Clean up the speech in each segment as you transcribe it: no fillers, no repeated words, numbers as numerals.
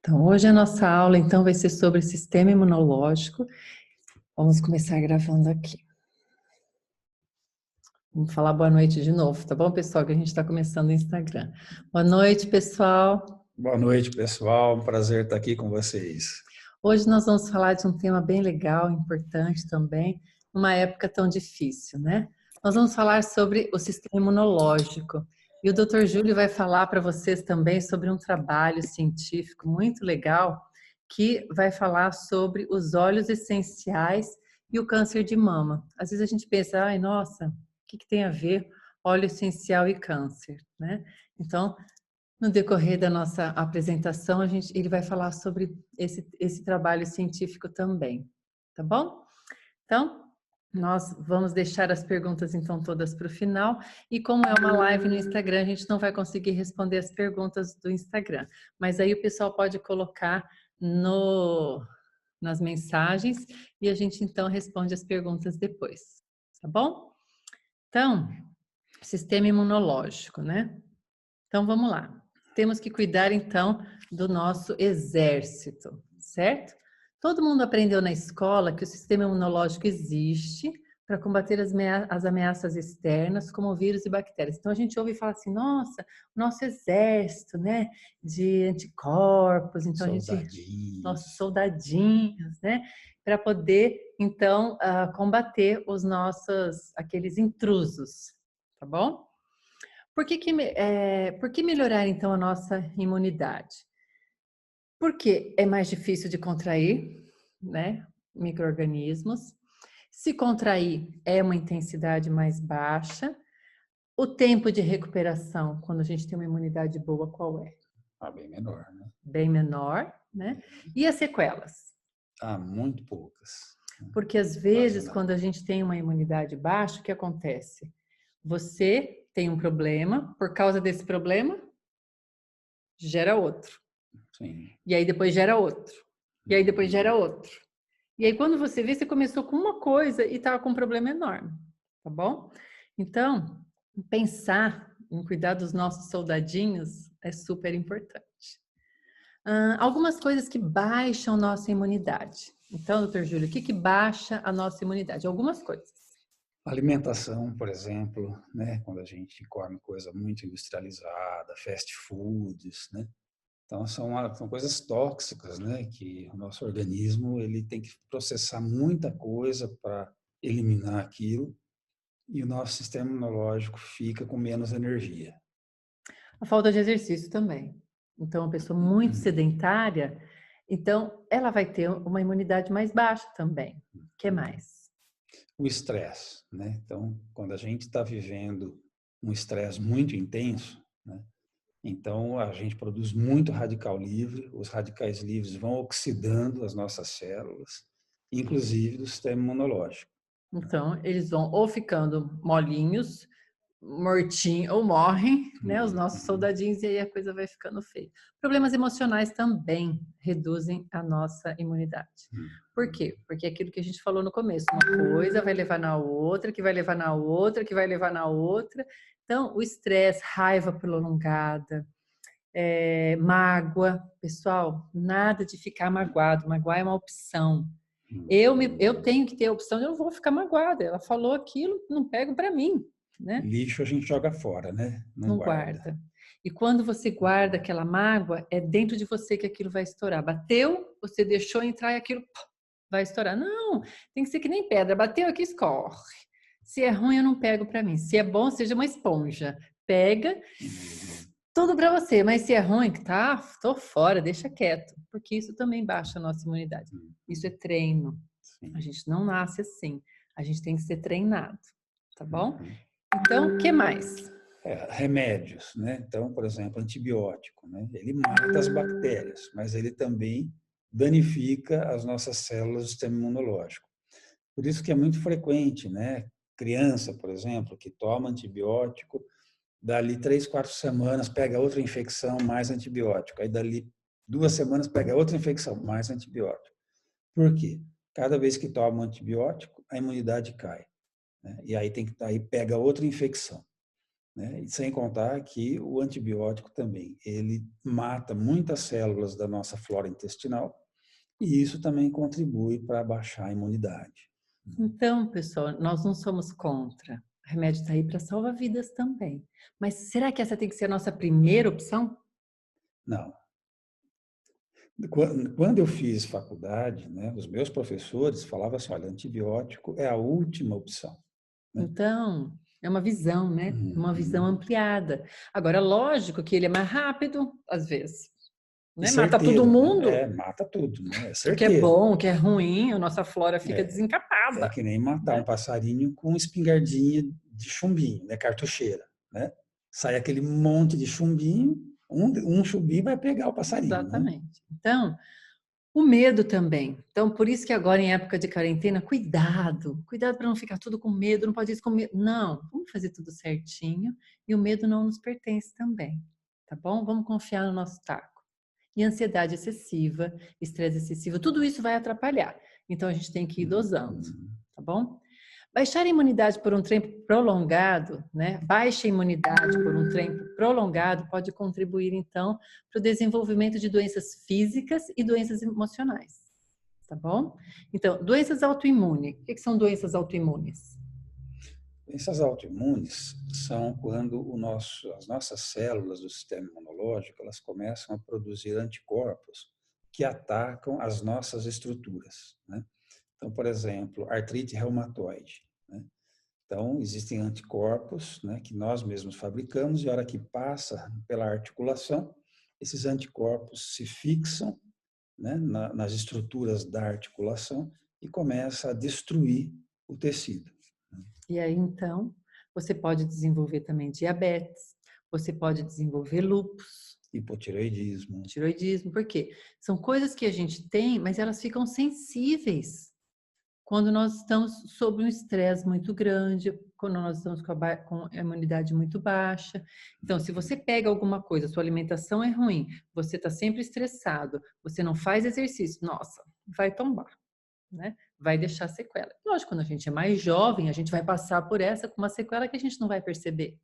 Então, hoje a nossa aula, então, vai ser sobre sistema imunológico. Vamos começar gravando aqui. Vamos falar boa noite de novo, tá bom, pessoal? Que a gente está começando o Instagram. Boa noite, pessoal. Boa noite, pessoal. Um prazer estar aqui com vocês. Hoje nós vamos falar de um tema bem legal, importante também, numa época tão difícil, né? Nós vamos falar sobre o sistema imunológico. E o Dr. Júlio vai falar para vocês também sobre um trabalho científico muito legal que vai falar sobre os óleos essenciais e o câncer de mama. Às vezes a gente pensa, ai, nossa, o que tem a ver óleo essencial e câncer, né? Então, no decorrer da nossa apresentação, ele vai falar sobre esse trabalho científico também, tá bom? Então, nós vamos deixar as perguntas, então, todas para o final. E como é uma live no Instagram, a gente não vai conseguir responder as perguntas do Instagram. Mas aí o pessoal pode colocar nas mensagens e a gente, então, responde as perguntas depois, tá bom? Então, sistema imunológico, né? Então, vamos lá. Temos que cuidar, então, do nosso exército, certo? Todo mundo aprendeu na escola que o sistema imunológico existe para combater as ameaças externas, como vírus e bactérias. Então, a gente ouve falar assim, nossa, o nosso exército, né, de anticorpos, então nossos soldadinhos, né, para poder, então, combater aqueles intrusos, tá bom? Por que melhorar, então, a nossa imunidade? Porque é mais difícil de contrair, né, micro-organismos. Se contrair, é uma intensidade mais baixa. O tempo de recuperação, quando a gente tem uma imunidade boa, qual é? Bem menor, né? Bem menor, né? E as sequelas? Muito poucas. Porque, às vezes, quando a gente tem uma imunidade baixa, o que acontece? Você tem um problema, por causa desse problema, gera outro. Sim. E aí depois gera outro. E aí depois gera outro. E aí quando você vê, você começou com uma coisa e estava com um problema enorme. Tá bom? Então, pensar em cuidar dos nossos soldadinhos é super importante. Algumas coisas que baixam nossa imunidade. Então, doutor Júlio, o que baixa a nossa imunidade? Algumas coisas. Alimentação, por exemplo, né? Quando a gente come coisa muito industrializada, fast foods, né? Então, são coisas tóxicas, né? Que o nosso organismo ele tem que processar muita coisa para eliminar aquilo e o nosso sistema imunológico fica com menos energia. A falta de exercício também. Então, uma pessoa muito sedentária, então ela vai ter uma imunidade mais baixa também. O que mais? O estresse, né? Então, quando a gente está vivendo um estresse muito intenso, né? Então a gente produz muito radical livre, os radicais livres vão oxidando as nossas células, inclusive do sistema imunológico. Então, eles vão ou ficando molinhos, mortinhos, ou morrem, né, os nossos soldadinhos, e aí a coisa vai ficando feia. Problemas emocionais também reduzem a nossa imunidade. Por quê? Porque é aquilo que a gente falou no começo, uma coisa vai levar na outra, que vai levar na outra, que vai levar na outra. Então, o estresse, raiva prolongada, mágoa. Pessoal, nada de ficar magoado. Magoar é uma opção. Eu tenho que ter a opção, eu não vou ficar magoada. Ela falou aquilo, não pego para mim, né? Lixo a gente joga fora, né? Não guarda. E quando você guarda aquela mágoa, é dentro de você que aquilo vai estourar. Bateu, você deixou entrar e aquilo vai estourar. Não, tem que ser que nem pedra. Bateu aqui, escorre. Se é ruim, eu não pego para mim. Se é bom, seja uma esponja. Pega tudo para você, mas se é ruim, tá, tô fora, deixa quieto, porque isso também baixa a nossa imunidade. Isso é treino. A gente não nasce assim, a gente tem que ser treinado, tá bom? Então, o que mais? Remédios, né? Então, por exemplo, antibiótico, né? Ele mata as bactérias, mas ele também danifica as nossas células do sistema imunológico. Por isso que é muito frequente, né? Criança, por exemplo, que toma antibiótico, dali 3, 4 semanas pega outra infecção, mais antibiótico. Aí dali 2 semanas pega outra infecção, mais antibiótico. Por quê? Cada vez que toma um antibiótico, a imunidade cai, né? E aí pega outra infecção. né? E sem contar que o antibiótico também, ele mata muitas células da nossa flora intestinal e isso também contribui para baixar a imunidade. Então, pessoal, nós não somos contra. O remédio está aí para salvar vidas também. Mas será que essa tem que ser a nossa primeira opção? Não. Quando eu fiz faculdade, né, os meus professores falavam assim, olha, antibiótico é a última opção, né? Então, é uma visão, né? Uma visão Uhum. ampliada. Agora, lógico que ele é mais rápido, às vezes, E né? Mata todo certeiro, né? mundo. Mata tudo, né? É O que é certeiro. bom, o que é ruim, a nossa flora fica É, é desencapada, que nem matar um né? passarinho com espingardinha de chumbinho, né? Cartucheira, né? Sai aquele monte de chumbinho, um chumbinho vai pegar o passarinho, né? Exatamente. Então, o medo também. Então, por isso que agora, em época de quarentena, cuidado. Cuidado para não ficar tudo com medo, não pode ir com medo. Não, vamos fazer tudo certinho e o medo não nos pertence também, tá bom? Vamos confiar no nosso taco. E ansiedade excessiva, estresse excessivo, tudo isso vai atrapalhar. Então, a gente tem que ir dosando, Uhum. tá bom? Baixar a imunidade por um tempo prolongado, né? Baixa a imunidade por um tempo prolongado pode contribuir, então, para o desenvolvimento de doenças físicas e doenças emocionais, tá bom? Então, doenças autoimunes. O que são doenças autoimunes? Doenças autoimunes são quando as nossas células do sistema imunológico elas começam a produzir anticorpos que atacam as nossas estruturas, né? Então, por exemplo, artrite reumatoide, né? Então, existem anticorpos, né, que nós mesmos fabricamos e a hora que passa pela articulação, esses anticorpos se fixam, né, nas estruturas da articulação e começa a destruir o tecido. E aí, então, você pode desenvolver também diabetes, você pode desenvolver lúpus, Hipotireoidismo. tiroidismo, por quê? São coisas que a gente tem, mas elas ficam sensíveis quando nós estamos sob um estresse muito grande, quando nós estamos com a imunidade muito baixa. Então, se você pega alguma coisa, sua alimentação é ruim, você está sempre estressado, você não faz exercício, nossa, vai tombar, né? Vai deixar sequela. Lógico, quando a gente é mais jovem, a gente vai passar por essa com uma sequela que a gente não vai perceber.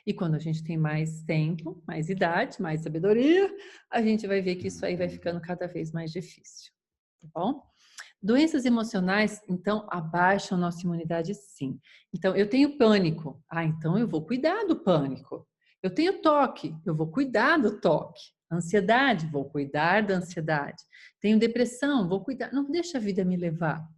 E quando a gente tem mais tempo, mais idade, mais sabedoria, a gente vai ver que isso aí vai ficando cada vez mais difícil, tá bom? Doenças emocionais, então, abaixam a nossa imunidade, sim. Então, eu tenho pânico. Ah, então eu vou cuidar do pânico. Eu tenho toque, eu vou cuidar do toque. Ansiedade, vou cuidar da ansiedade. Tenho depressão, vou cuidar. Não deixa a vida me levar.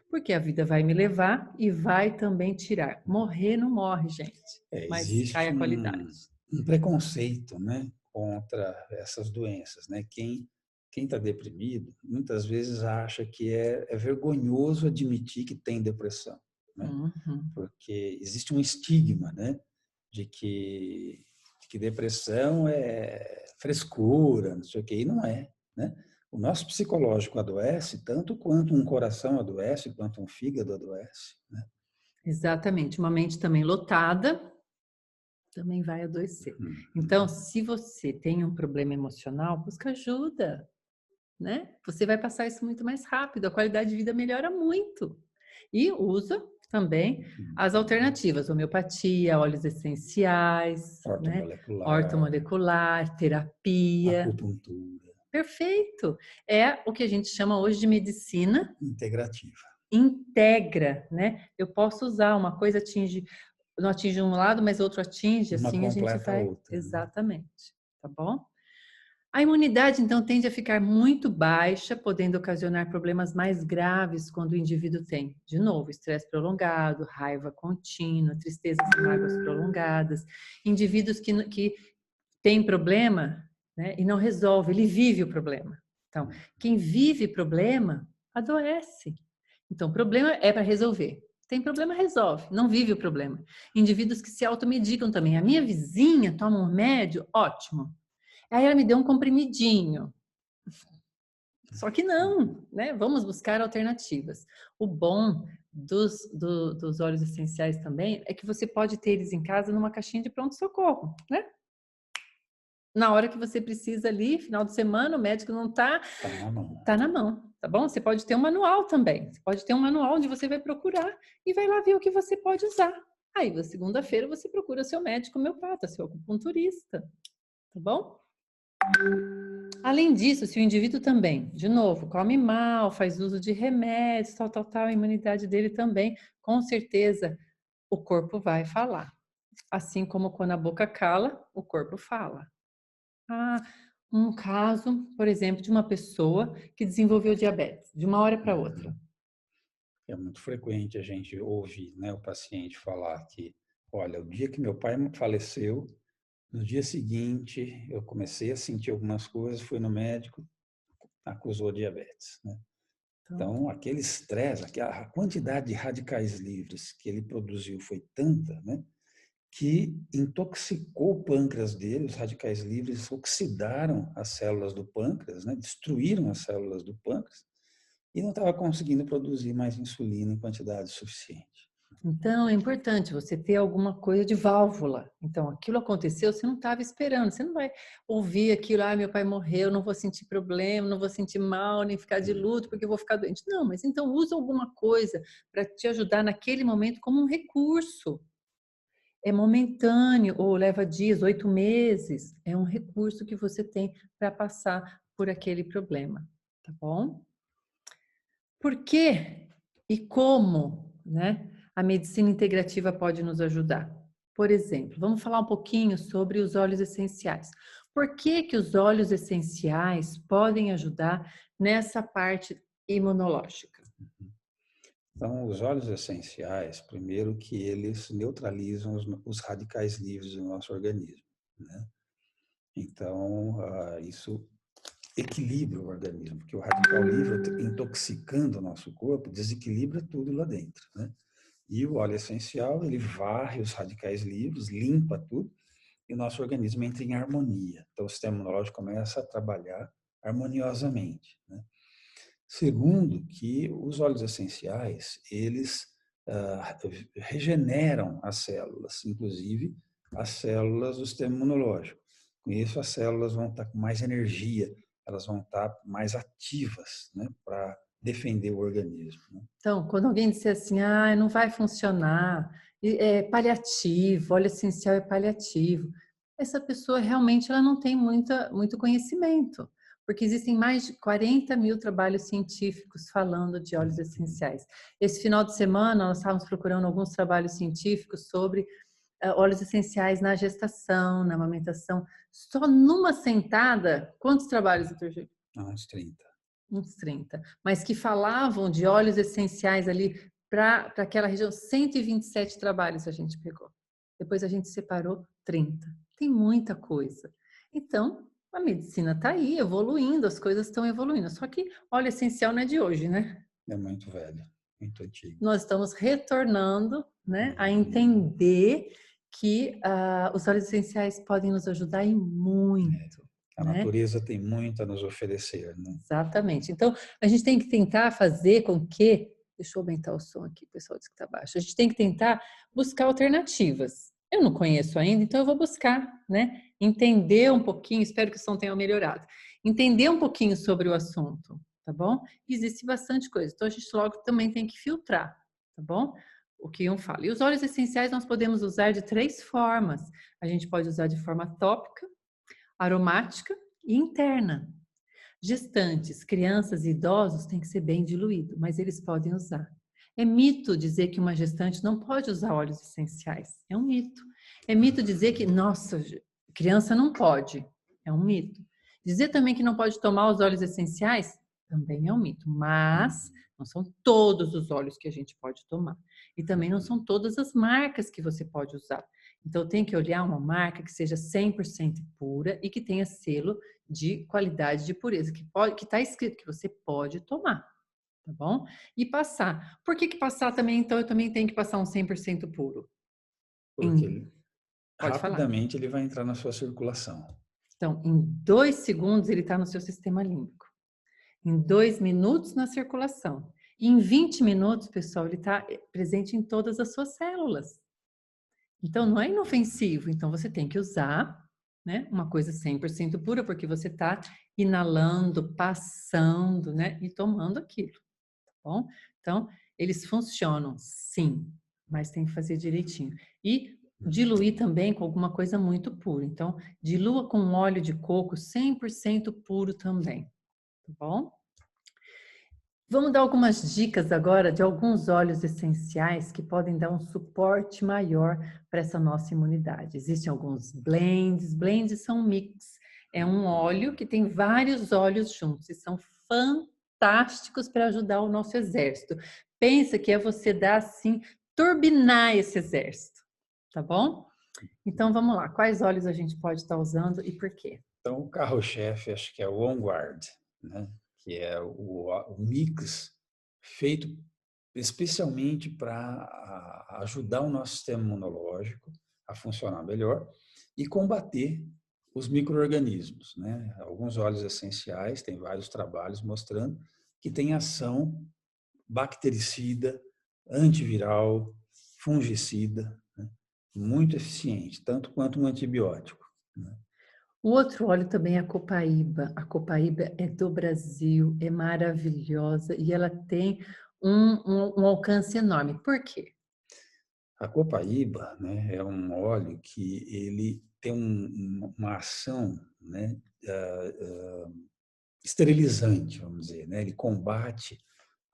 Porque a vida vai me levar e vai também tirar. Morrer não morre, gente, mas cai Existe a qualidade. um preconceito, né, contra essas doenças, né? Quem está deprimido muitas vezes acha que é vergonhoso admitir que tem depressão, né? Uhum. Porque existe um estigma, né, de que depressão é frescura, não sei o que, e não é, né? O nosso psicológico adoece tanto quanto um coração adoece, quanto um fígado adoece, né? Exatamente. Uma mente também lotada também vai adoecer. Então, se você tem um problema emocional, busca ajuda, né? Você vai passar isso muito mais rápido, a qualidade de vida melhora muito. E usa também as alternativas, homeopatia, óleos essenciais, né? Ortomolecular, Ortomolecular, terapia. acupuntura, Perfeito. É o que a gente chama hoje de medicina integrativa. integra, né? Eu posso usar uma coisa não atinge um lado, mas outro atinge, Uma assim a gente completa a vai outra, né? exatamente, tá bom? A imunidade então tende a ficar muito baixa, podendo ocasionar problemas mais graves quando o indivíduo tem, de novo, estresse prolongado, raiva contínua, tristezas e mágoas prolongadas, indivíduos que têm problema, né, e não resolve, ele vive o problema. Então, quem vive problema adoece. Então, o problema é para resolver. Tem problema, resolve. Não vive o problema. Indivíduos que se automedicam também. A minha vizinha toma um remédio, ótimo. Aí ela me deu um comprimidinho. Só que não, né? Vamos buscar alternativas. O bom dos óleos essenciais também é que você pode ter eles em casa numa caixinha de pronto-socorro, né? Na hora que você precisa ali, final de semana, o médico não tá, Tá na mão. tá na mão, tá bom? Você pode ter um manual também. Você pode ter um manual onde você vai procurar e vai lá ver o que você pode usar. Aí, na segunda-feira, você procura seu médico homeopata, seu acupunturista, tá bom? Além disso, se o indivíduo também, de novo, come mal, faz uso de remédios, tal, a imunidade dele também, com certeza, o corpo vai falar. Assim como quando a boca cala, o corpo fala. Ah, um caso, por exemplo, de uma pessoa que desenvolveu diabetes, de uma hora para outra. É muito frequente a gente ouvir, né, o paciente falar que, olha, o dia que meu pai faleceu, no dia seguinte eu comecei a sentir algumas coisas, fui no médico, acusou diabetes, né? Então, aquele estresse, a quantidade de radicais livres que ele produziu foi tanta, né, que intoxicou o pâncreas dele, os radicais livres oxidaram as células do pâncreas, né, destruíram as células do pâncreas, e não estava conseguindo produzir mais insulina em quantidade suficiente. Então, é importante você ter alguma coisa de válvula. Então, aquilo aconteceu, você não estava esperando. Você não vai ouvir aquilo, ah, meu pai morreu, não vou sentir problema, não vou sentir mal, nem ficar de luto, porque eu vou ficar doente. Não, mas então usa alguma coisa para te ajudar naquele momento como um recurso. É momentâneo, ou leva dias, 8 meses. É um recurso que você tem para passar por aquele problema, tá bom? Por que e como, né, a medicina integrativa pode nos ajudar? Por exemplo, vamos falar um pouquinho sobre os óleos essenciais. Por que que os óleos essenciais podem ajudar nessa parte imunológica? Então, os óleos essenciais, primeiro que eles neutralizam os radicais livres do nosso organismo, né? Então, isso equilibra o organismo, porque o radical livre, intoxicando o nosso corpo, desequilibra tudo lá dentro, né? E o óleo essencial, ele varre os radicais livres, limpa tudo, e o nosso organismo entra em harmonia. Então, o sistema imunológico começa a trabalhar harmoniosamente, né? Segundo, que os óleos essenciais, eles regeneram as células, inclusive as células do sistema imunológico. Com isso, as células vão estar com mais energia, elas vão estar mais ativas, né, para defender o organismo, né? Então, quando alguém disser assim, ah, não vai funcionar, é paliativo, óleo essencial é paliativo, essa pessoa realmente ela não tem muito conhecimento, porque existem mais de 40 mil trabalhos científicos falando de óleos essenciais. Esse final de semana, nós estávamos procurando alguns trabalhos científicos sobre óleos essenciais na gestação, na amamentação. Só numa sentada, quantos trabalhos, doutor Júlio? Uns 30. Uns 30, mas que falavam de óleos essenciais ali para aquela região, 127 trabalhos a gente pegou. Depois a gente separou 30. Tem muita coisa. Então, a medicina está aí, evoluindo, as coisas estão evoluindo. Só que óleo essencial não é de hoje, né? É muito velho, muito antigo. Nós estamos retornando, né, a entender que os óleos essenciais podem nos ajudar e muito, A né? natureza tem muito a nos oferecer, né? Exatamente. Então, a gente tem que tentar fazer com que. Deixa eu aumentar o som aqui, o pessoal diz que está baixo. A gente tem que tentar buscar alternativas. Eu não conheço ainda, então eu vou buscar, né? Entender um pouquinho, espero que o som tenha melhorado. Entender um pouquinho sobre o assunto, tá bom? Existe bastante coisa. Então, a gente logo também tem que filtrar, tá bom? O que um fala. E os óleos essenciais nós podemos usar de 3 formas. A gente pode usar de forma tópica, aromática e interna. Gestantes, crianças e idosos têm que ser bem diluído, mas eles podem usar. É mito dizer que uma gestante não pode usar óleos essenciais. É um mito. É mito dizer que, nossa, criança não pode. É um mito. Dizer também que não pode tomar os óleos essenciais também é um mito. Mas não são todos os óleos que a gente pode tomar. E também não são todas as marcas que você pode usar. Então tem que olhar uma marca que seja 100% pura e que tenha selo de qualidade de pureza, que está escrito que você pode tomar, tá bom? E passar. Por que passar também? Então, eu também tenho que passar um 100% puro. Porque Pode falar. rapidamente ele vai entrar na sua circulação. Então, em 2 segundos ele está no seu sistema límbico. Em 2 minutos na circulação. E em 20 minutos, pessoal, ele está presente em todas as suas células. Então, não é inofensivo. Então, você tem que usar, né, uma coisa 100% pura, porque você está inalando, passando, né, e tomando aquilo, tá bom? Então, eles funcionam, sim. mas tem que fazer direitinho. E diluir também com alguma coisa muito pura. Então, dilua com óleo de coco 100% puro também, tá bom? Vamos dar algumas dicas agora de alguns óleos essenciais que podem dar um suporte maior para essa nossa imunidade. Existem alguns blends. Blends são mix. É um óleo que tem vários óleos juntos e são fantásticos para ajudar o nosso exército. Pensa que é você dar assim, turbinar esse exército, tá bom? Então vamos lá, quais óleos a gente pode estar usando e por quê? Então, o carro-chefe, acho que é o On Guard, né? Que é o mix feito especialmente para ajudar o nosso sistema imunológico a funcionar melhor e combater os micro-organismos, né? Alguns óleos essenciais, tem vários trabalhos mostrando que tem ação bactericida, antiviral, fungicida, né? Muito eficiente, tanto quanto um antibiótico, né? O outro óleo também é a copaíba. A copaíba é do Brasil, é maravilhosa e ela tem um alcance enorme. Por quê? A copaíba, né, é um óleo que ele tem uma ação, né, esterilizante, vamos dizer, né? Ele combate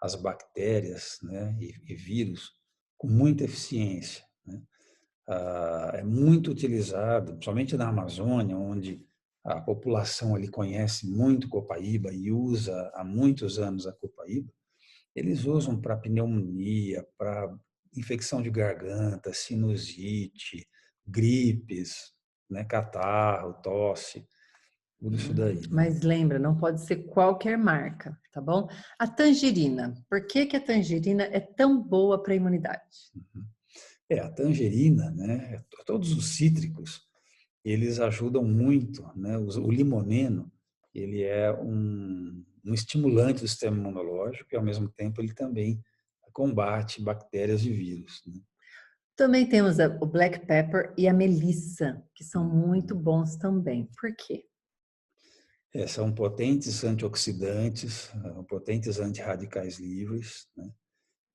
as bactérias, né, e vírus com muita eficiência, né? É muito utilizado, principalmente na Amazônia, onde a população ali conhece muito copaíba e usa há muitos anos a copaíba. Eles usam para pneumonia, para infecção de garganta, sinusite, gripes, né, catarro, tosse, tudo isso daí, né? Mas lembra, não pode ser qualquer marca, tá bom? A tangerina. Por que que a tangerina é tão boa para a imunidade? A tangerina, né, todos os cítricos, eles ajudam muito, né? O limoneno, ele é um estimulante do sistema imunológico e, ao mesmo tempo, ele também combate bactérias e vírus, né? Também temos o black pepper e a melissa, que são muito bons também. Por quê? São potentes antioxidantes, potentes antirradicais livres, né?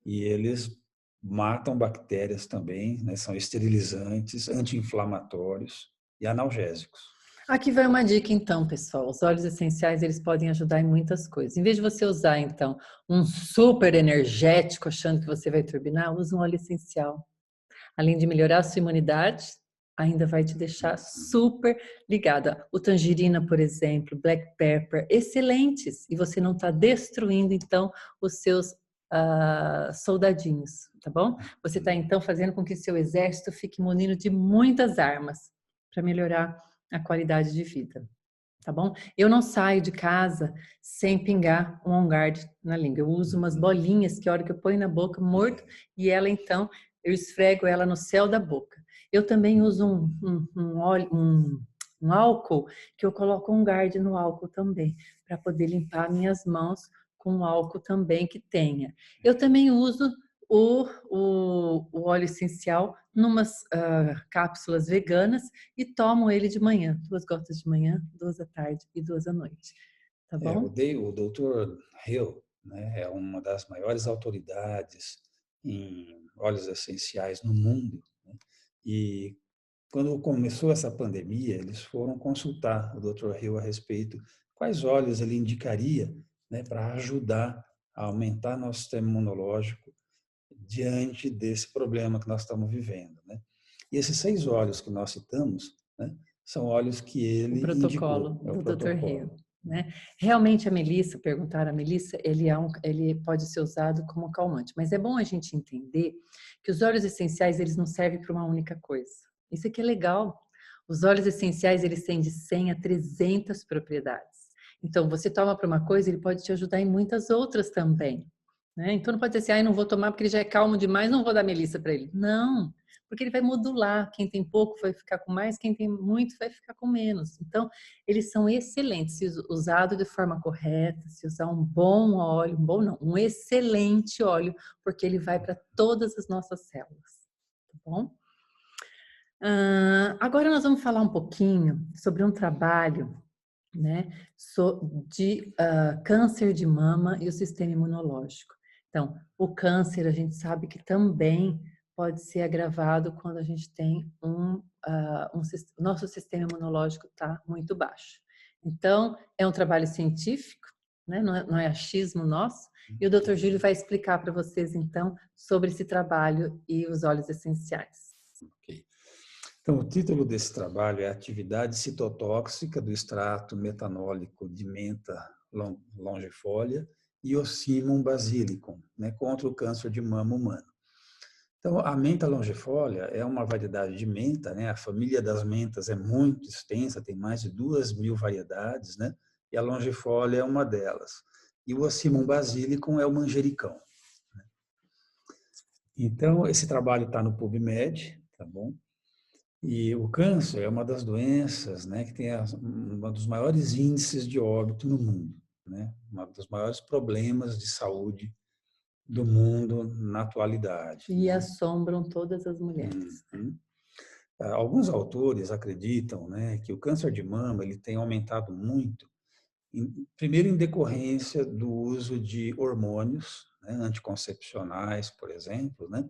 E eles matam bactérias também, né? São esterilizantes, anti-inflamatórios e analgésicos. Aqui vai uma dica então, pessoal. Os óleos essenciais, eles podem ajudar em muitas coisas. Em vez de você usar, então, um super energético achando que você vai turbinar, use um óleo essencial. Além de melhorar a sua imunidade, ainda vai te deixar super ligada. O tangerina, por exemplo, black pepper, excelentes. E você não está destruindo, então, os seus soldadinhos, tá bom? Você está, então, fazendo com que seu exército fique munido de muitas armas para melhorar a qualidade de vida, tá bom? Eu não saio de casa sem pingar um On Guard na língua. Eu uso umas bolinhas que a hora que eu ponho na boca, morto, e ela então, eu esfrego ela no céu da boca. Eu também uso um álcool, que eu coloco um guard no álcool também, para poder limpar minhas mãos com um álcool também que tenha. Eu também uso o óleo essencial numas cápsulas veganas e tomo ele de manhã, 2 gotas de manhã, 2 à tarde e 2 à noite, tá bom? O Dr. Hill, né, é uma das maiores autoridades em óleos essenciais no mundo, né? E quando começou essa pandemia, eles foram consultar o Dr. Hill a respeito quais óleos ele indicaria, né, para ajudar a aumentar nosso sistema imunológico diante desse problema que nós estamos vivendo, né? E esses 6 óleos que nós citamos, né, são óleos que O ele protocolo indicou, é o do Dr. Hill, protocolo. né? Realmente a melissa, perguntaram a melissa, ele pode ser usado como calmante, mas é bom a gente entender que os óleos essenciais, eles não servem para uma única coisa. Isso aqui é legal. Os óleos essenciais, eles têm de 100 a 300 propriedades. Então, você toma para uma coisa, ele pode te ajudar em muitas outras também, né? Então, não pode dizer assim, não vou tomar porque ele já é calmo demais, não vou dar melissa para ele. Não, porque ele vai modular. Quem tem pouco vai ficar com mais, quem tem muito vai ficar com menos. Então, eles são excelentes se usado de forma correta, se usar um bom óleo, um excelente óleo, porque ele vai para todas as nossas células, tá bom? Agora nós vamos falar um pouquinho sobre um trabalho, né, de câncer de mama e o sistema imunológico. Então, o câncer a gente sabe que também pode ser agravado quando a gente tem nosso sistema imunológico está muito baixo. Então, é um trabalho científico, né? Não é achismo nosso, e o Dr. Júlio vai explicar para vocês, então, sobre esse trabalho e os óleos essenciais. Ok. Então, o título desse trabalho é Atividade citotóxica do extrato metanólico de menta longifolia e Ocimum basilicum, né, contra o câncer de mama humano. Então, a menta longifolia é uma variedade de menta, né? A família das mentas é muito extensa, tem mais de 2.000 variedades, né? E a longifolia é uma delas. E o Ocimum basilicum é o manjericão. Então, esse trabalho está no PubMed, tá bom? E o câncer é uma das doenças, né, que tem um dos maiores índices de óbito no mundo, né? Um dos maiores problemas de saúde do mundo na atualidade. E assombram todas as mulheres. Uhum. Alguns autores acreditam, né, que o câncer de mama ele tem aumentado muito, primeiro em decorrência do uso de hormônios, né, anticoncepcionais, por exemplo, né?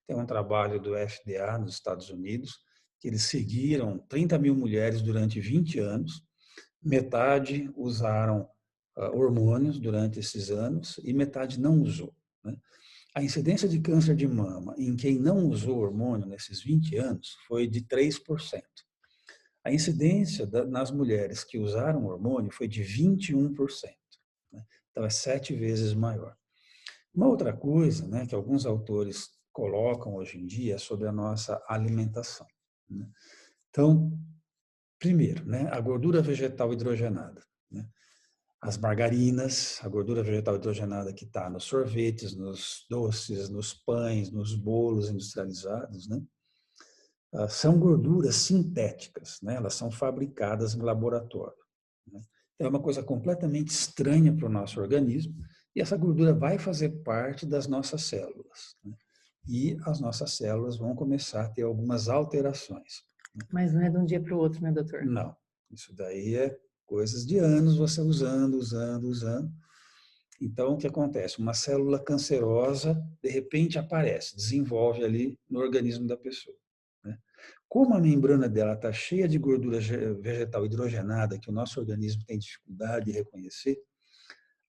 Tem um trabalho do FDA nos Estados Unidos que eles seguiram 30.000 mulheres durante 20 anos, metade usaram hormônios durante esses anos e metade não usou, né? A incidência de câncer de mama em quem não usou hormônio nesses 20 anos foi de 3%. A incidência nas mulheres que usaram hormônio foi de 21%. Né? Então, é 7 vezes maior. Uma outra coisa, né, que alguns autores colocam hoje em dia é sobre a nossa alimentação, né? Então, primeiro, né, a gordura vegetal hidrogenada, né? As margarinas, a gordura vegetal hidrogenada que está nos sorvetes, nos doces, nos pães, nos bolos industrializados, né? São gorduras sintéticas, né? Elas são fabricadas em laboratório, né? Então, é uma coisa completamente estranha para o nosso organismo e essa gordura vai fazer parte das nossas células, né? E as nossas células vão começar a ter algumas alterações. Mas não é de um dia para o outro, né, doutor? Não, isso daí é coisas de anos você usando. Então, o que acontece? Uma célula cancerosa, de repente, aparece, desenvolve ali no organismo da pessoa, né? Como a membrana dela está cheia de gordura vegetal hidrogenada, que o nosso organismo tem dificuldade de reconhecer,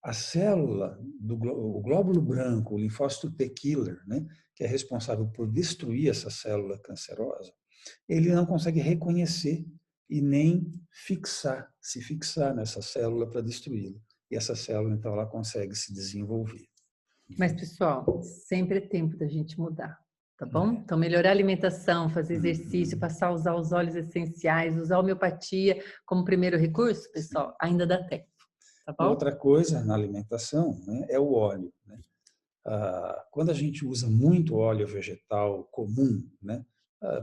a célula, o glóbulo branco, o linfócito T killer, né, que é responsável por destruir essa célula cancerosa, ele não consegue reconhecer e nem se fixar nessa célula para destruí-la. E essa célula, então, ela consegue se desenvolver. Mas, pessoal, sempre é tempo da gente mudar, tá bom? Então, melhorar a alimentação, fazer exercício, passar a usar os óleos essenciais, usar a homeopatia como primeiro recurso, pessoal, ainda dá tempo, tá bom? Outra coisa na alimentação, né, é o óleo, né? Quando a gente usa muito óleo vegetal comum, né,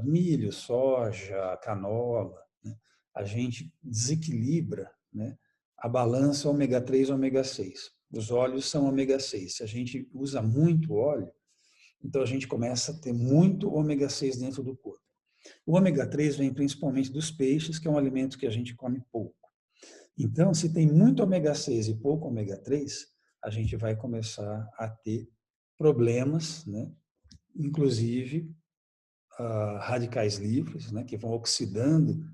milho, soja, canola, né, a gente desequilibra, né, a balança ômega 3 e ômega 6. Os óleos são ômega 6. Se a gente usa muito óleo, então a gente começa a ter muito ômega 6 dentro do corpo. O ômega 3 vem principalmente dos peixes, que é um alimento que a gente come pouco. Então, se tem muito ômega 6 e pouco ômega 3, a gente vai começar a ter problemas, né? Inclusive radicais livres, né? Que vão oxidando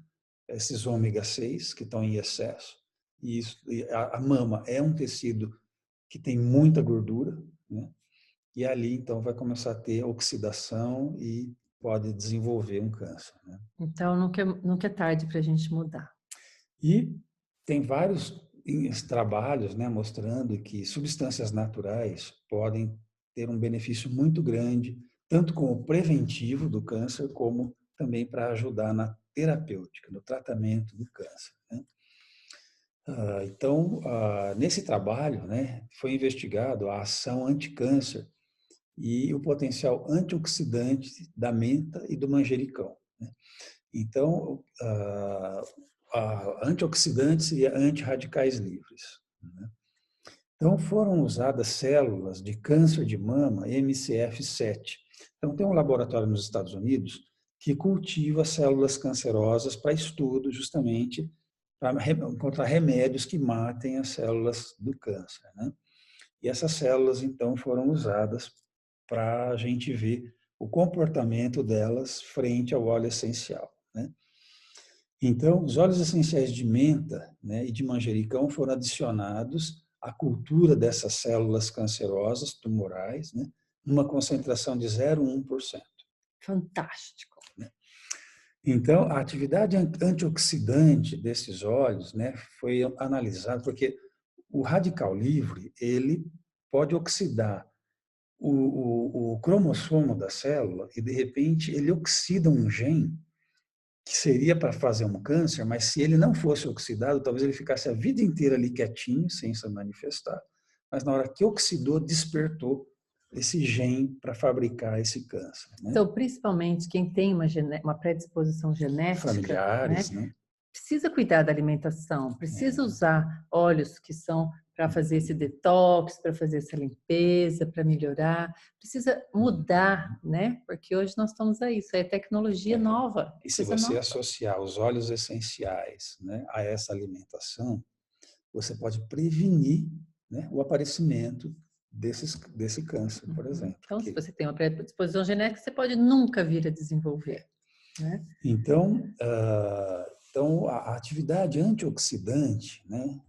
esses ômega 6 que estão em excesso. E a mama é um tecido que tem muita gordura, né? E ali, então, vai começar a ter oxidação e pode desenvolver um câncer, né? Então, nunca é tarde para a gente mudar. E tem vários trabalhos, né, mostrando que substâncias naturais podem ter um benefício muito grande, tanto como preventivo do câncer, como também para ajudar na terapêutica, no tratamento do câncer, né? Então, nesse trabalho, né, foi investigado a ação anticâncer e o potencial antioxidante da menta e do manjericão, né? Então, antioxidantes e antirradicais livres, né? Então, foram usadas células de câncer de mama MCF7. Então, tem um laboratório nos Estados Unidos que cultiva células cancerosas para estudo justamente para encontrar remédios que matem as células do câncer, né? E essas células, então, foram usadas para a gente ver o comportamento delas frente ao óleo essencial, né? Então, os óleos essenciais de menta, né, e de manjericão foram adicionados à cultura dessas células cancerosas tumorais, né, numa concentração de 0,1%. Fantástico. Então, a atividade antioxidante desses óleos, né, foi analisada porque o radical livre ele pode oxidar o cromossomo da célula e, de repente, ele oxida um gene que seria para fazer um câncer, mas se ele não fosse oxidado, talvez ele ficasse a vida inteira ali quietinho, sem se manifestar. Mas na hora que oxidou, despertou esse gene para fabricar esse câncer, né? Então, principalmente quem tem uma predisposição genética, Familiares, né, né? precisa cuidar da alimentação, precisa usar óleos que são para fazer esse detox, para fazer essa limpeza, para melhorar, precisa mudar, né? Porque hoje nós estamos aí, isso é tecnologia nova. E se você associar os óleos essenciais, né, a essa alimentação, você pode prevenir, né, o aparecimento desse câncer, por exemplo. Então, se você tem uma predisposição genética, você pode nunca vir a desenvolver, né? Então, a atividade antioxidante, né,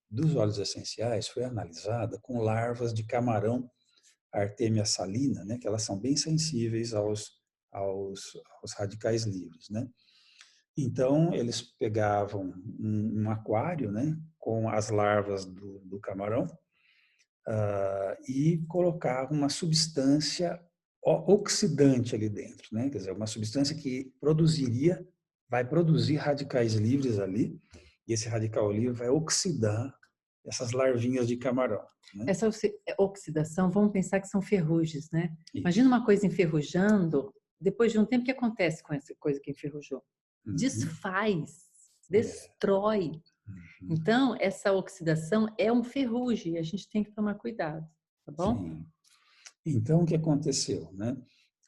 dos óleos essenciais foi analisada com larvas de camarão Artemia salina, né, que elas são bem sensíveis aos radicais livres, né? Então, eles pegavam um aquário, né, com as larvas do camarão, e colocavam uma substância oxidante ali dentro, né? Quer dizer, uma substância que vai produzir radicais livres ali, e esse radical livre vai oxidar essas larvinhas de camarão, né? Essa oxidação, vamos pensar que são ferrugens, né? Isso. Imagina uma coisa enferrujando, depois de um tempo, o que acontece com essa coisa que enferrujou? Desfaz, destrói. Então, essa oxidação é um ferrugem, a gente tem que tomar cuidado, tá bom? Sim. Então, o que aconteceu, né?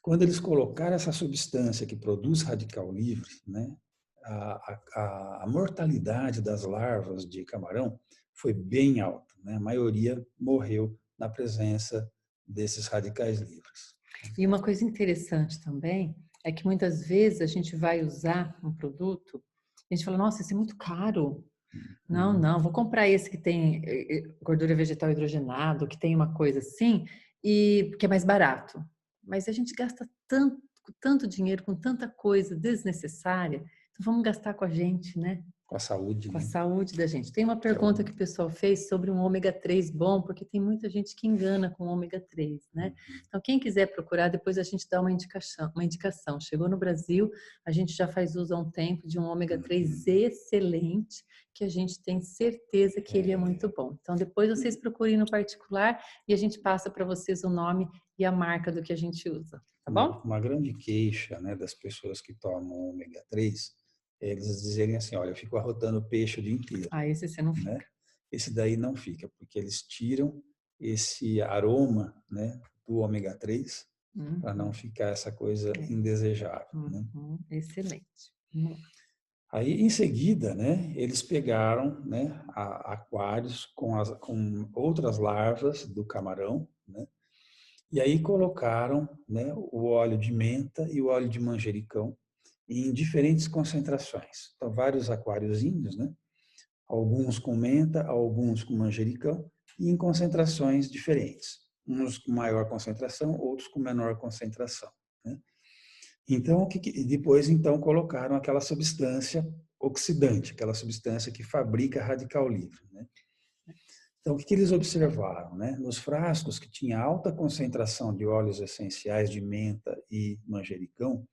Quando eles colocaram essa substância que produz radical livre, né, a mortalidade das larvas de camarão foi bem alta, né? A maioria morreu na presença desses radicais livres. E uma coisa interessante também é que muitas vezes a gente vai usar um produto, a gente fala, nossa, isso é muito caro. Não, vou comprar esse que tem gordura vegetal hidrogenado, que tem uma coisa assim, e que é mais barato. Mas a gente gasta tanto dinheiro com tanta coisa desnecessária, então vamos gastar com a gente, né? Com a saúde, Com a né? saúde da gente. Tem uma pergunta que o pessoal fez sobre um ômega 3 bom, porque tem muita gente que engana com ômega 3, né? Então, quem quiser procurar, depois a gente dá uma indicação. Chegou no Brasil, a gente já faz uso há um tempo de um ômega 3 excelente, que a gente tem certeza que ele é muito bom. Então, depois vocês procurem no particular e a gente passa para vocês o nome e a marca do que a gente usa, tá bom? Uma grande queixa, né, das pessoas que tomam ômega 3 é eles dizerem assim, olha, eu fico arrotando peixe o dia inteiro. Ah, esse você não fica. Né? Esse daí não fica, porque eles tiram esse aroma, né, do ômega 3 para não ficar essa coisa indesejável. Né? Excelente. Aí, em seguida, né, eles pegaram, né, aquários com outras larvas do camarão, né, e aí colocaram, né, o óleo de menta e o óleo de manjericão em diferentes concentrações. Então, vários aquáriozinhos, né, alguns com menta, alguns com manjericão, e em concentrações diferentes. Uns com maior concentração, outros com menor concentração. Né? Então, depois então colocaram aquela substância oxidante, aquela substância que fabrica radical livre. Né? Então, o que eles observaram? Né? Nos frascos que tinha alta concentração de óleos essenciais de menta e manjericão,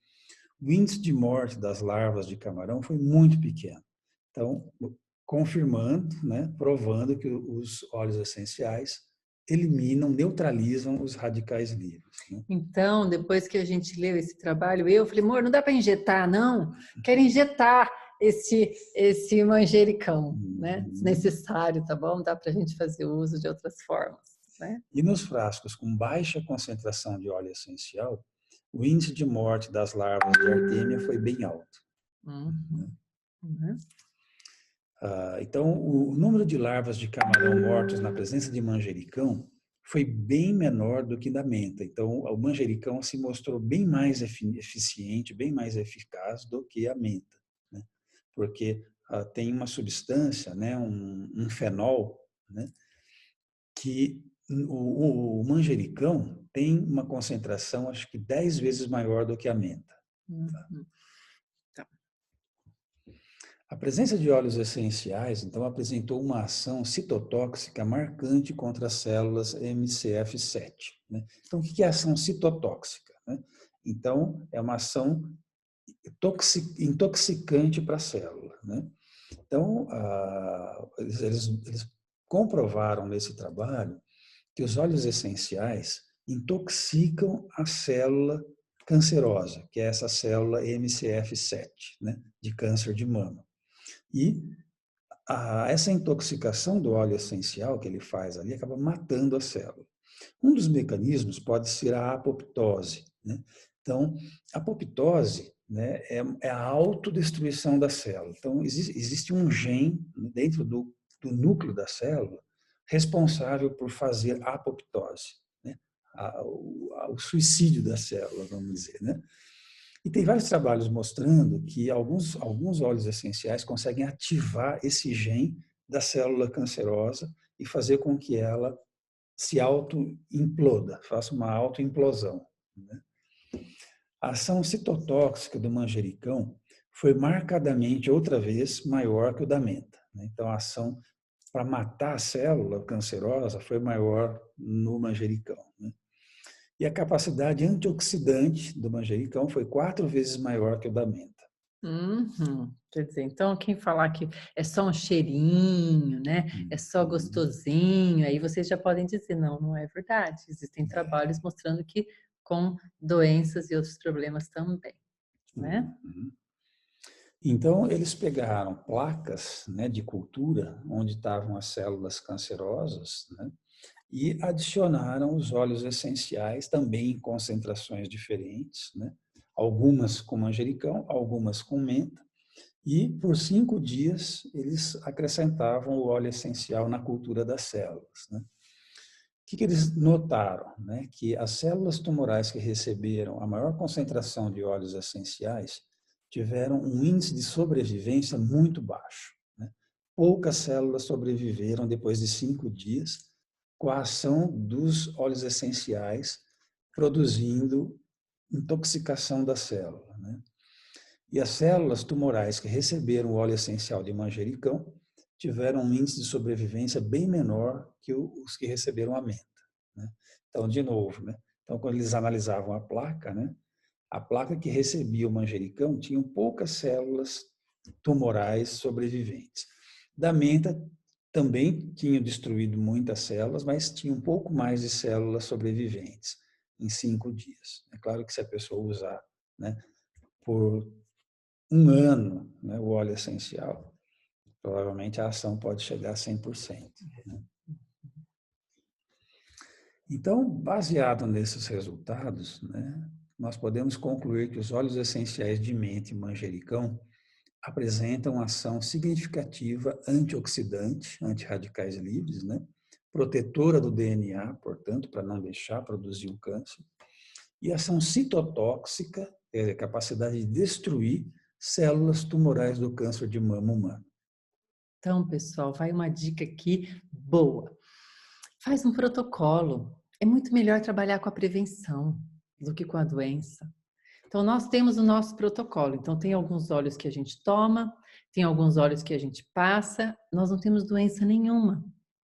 o índice de morte das larvas de camarão foi muito pequeno. Então, confirmando, né, provando que os óleos essenciais eliminam, neutralizam os radicais livres. Né? Então, depois que a gente leu esse trabalho, eu falei, amor, não dá para injetar, não? Quero injetar esse manjericão, né? Desnecessário, tá bom? Dá para a gente fazer uso de outras formas, né? E nos frascos com baixa concentração de óleo essencial, o índice de morte das larvas de artêmia foi bem alto. Então, o número de larvas de camarão mortos na presença de manjericão foi bem menor do que da menta. Então, o manjericão se mostrou bem mais eficiente, bem mais eficaz do que a menta, né? Porque tem uma substância, né, um fenol, né, que o manjericão tem uma concentração, acho que 10 vezes maior do que a menta. Tá? Uhum. Tá. A presença de óleos essenciais, então, apresentou uma ação citotóxica marcante contra as células MCF7. Né? Então, o que é ação citotóxica? Né? Então, é uma ação intoxicante para a célula. Né? Então, eles comprovaram nesse trabalho que os óleos essenciais intoxicam a célula cancerosa, que é essa célula MCF7, né, de câncer de mama. E essa intoxicação do óleo essencial que ele faz ali acaba matando a célula. Um dos mecanismos pode ser a apoptose, né? Então, a apoptose, né, é a autodestruição da célula. Então, existe um gene dentro do núcleo da célula responsável por fazer a apoptose, né? O suicídio da célula, vamos dizer, né? E tem vários trabalhos mostrando que alguns óleos essenciais conseguem ativar esse gene da célula cancerosa e fazer com que ela se auto-imploda, faça uma auto-implosão. Né? A ação citotóxica do manjericão foi marcadamente, outra vez, maior que o da menta. Né? Então, a ação para matar a célula cancerosa foi maior no manjericão. Né? E a capacidade antioxidante do manjericão foi 4 vezes maior que o da menta. Uhum. Quer dizer, então quem falar que é só um cheirinho, né? É só gostosinho, aí vocês já podem dizer, não, não é verdade. Existem trabalhos mostrando que com doenças e outros problemas também, né? Então, eles pegaram placas, né, de cultura, onde estavam as células cancerosas, né, e adicionaram os óleos essenciais, também em concentrações diferentes, né, algumas com manjericão, algumas com menta, e por 5 dias eles acrescentavam o óleo essencial na cultura das células. Né. O que eles notaram? Né, que as células tumorais que receberam a maior concentração de óleos essenciais tiveram um índice de sobrevivência muito baixo. Né. Poucas células sobreviveram depois de 5 dias com a ação dos óleos essenciais produzindo intoxicação da célula. Né. E as células tumorais que receberam o óleo essencial de manjericão tiveram um índice de sobrevivência bem menor que os que receberam a menta. Né. Então, de novo, né? Então, quando eles analisavam a placa, né? A placa que recebia o manjericão tinha poucas células tumorais sobreviventes. Da menta também tinha destruído muitas células, mas tinha um pouco mais de células sobreviventes em 5 dias. É claro que se a pessoa usar, né, por 1 ano, né, o óleo essencial, provavelmente a ação pode chegar a 100%. Né? Então, baseado nesses resultados, né, nós podemos concluir que os óleos essenciais de menta e manjericão apresentam ação significativa antioxidante, antirradicais livres, né, protetora do DNA, portanto, para não deixar produzir o câncer, e ação citotóxica, capacidade de destruir células tumorais do câncer de mama humano. Então, pessoal, vai uma dica aqui boa. Faz um protocolo. É muito melhor trabalhar com a prevenção do que com a doença. Então, nós temos o nosso protocolo. Então, tem alguns óleos que a gente toma, tem alguns óleos que a gente passa. Nós não temos doença nenhuma,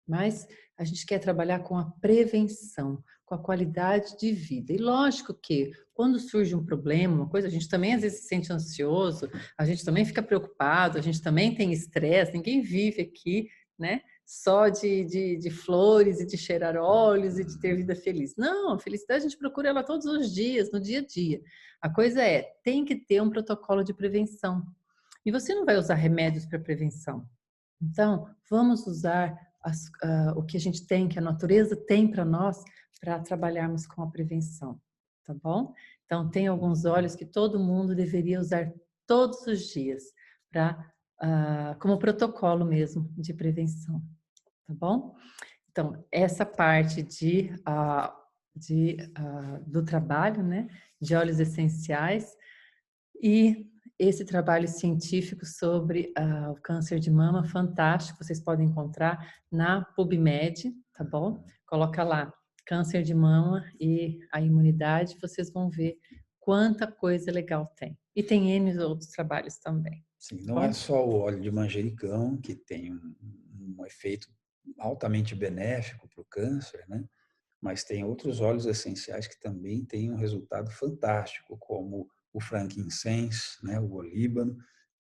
mas a gente quer trabalhar com a prevenção, com a qualidade de vida. E lógico que quando surge um problema, uma coisa, a gente também às vezes se sente ansioso, a gente também fica preocupado, a gente também tem estresse, ninguém vive aqui, né? Só de flores e de cheirar óleos e de ter vida feliz. Não, a felicidade a gente procura ela todos os dias, no dia a dia. A coisa é, tem que ter um protocolo de prevenção. E você não vai usar remédios para prevenção. Então, vamos usar o que a gente tem, que a natureza tem para nós, para trabalharmos com a prevenção, tá bom? Então, tem alguns óleos que todo mundo deveria usar todos os dias, como protocolo mesmo de prevenção, tá bom? Então, essa parte do trabalho, né, de óleos essenciais e esse trabalho científico sobre o câncer de mama, fantástico, vocês podem encontrar na PubMed, tá bom? Coloca lá, câncer de mama e a imunidade, vocês vão ver quanta coisa legal tem. E tem N outros trabalhos também. Sim, não é só o óleo de manjericão que tem um efeito altamente benéfico para o câncer, né? Mas tem outros óleos essenciais que também têm um resultado fantástico, como o frankincense, né? O olíbano,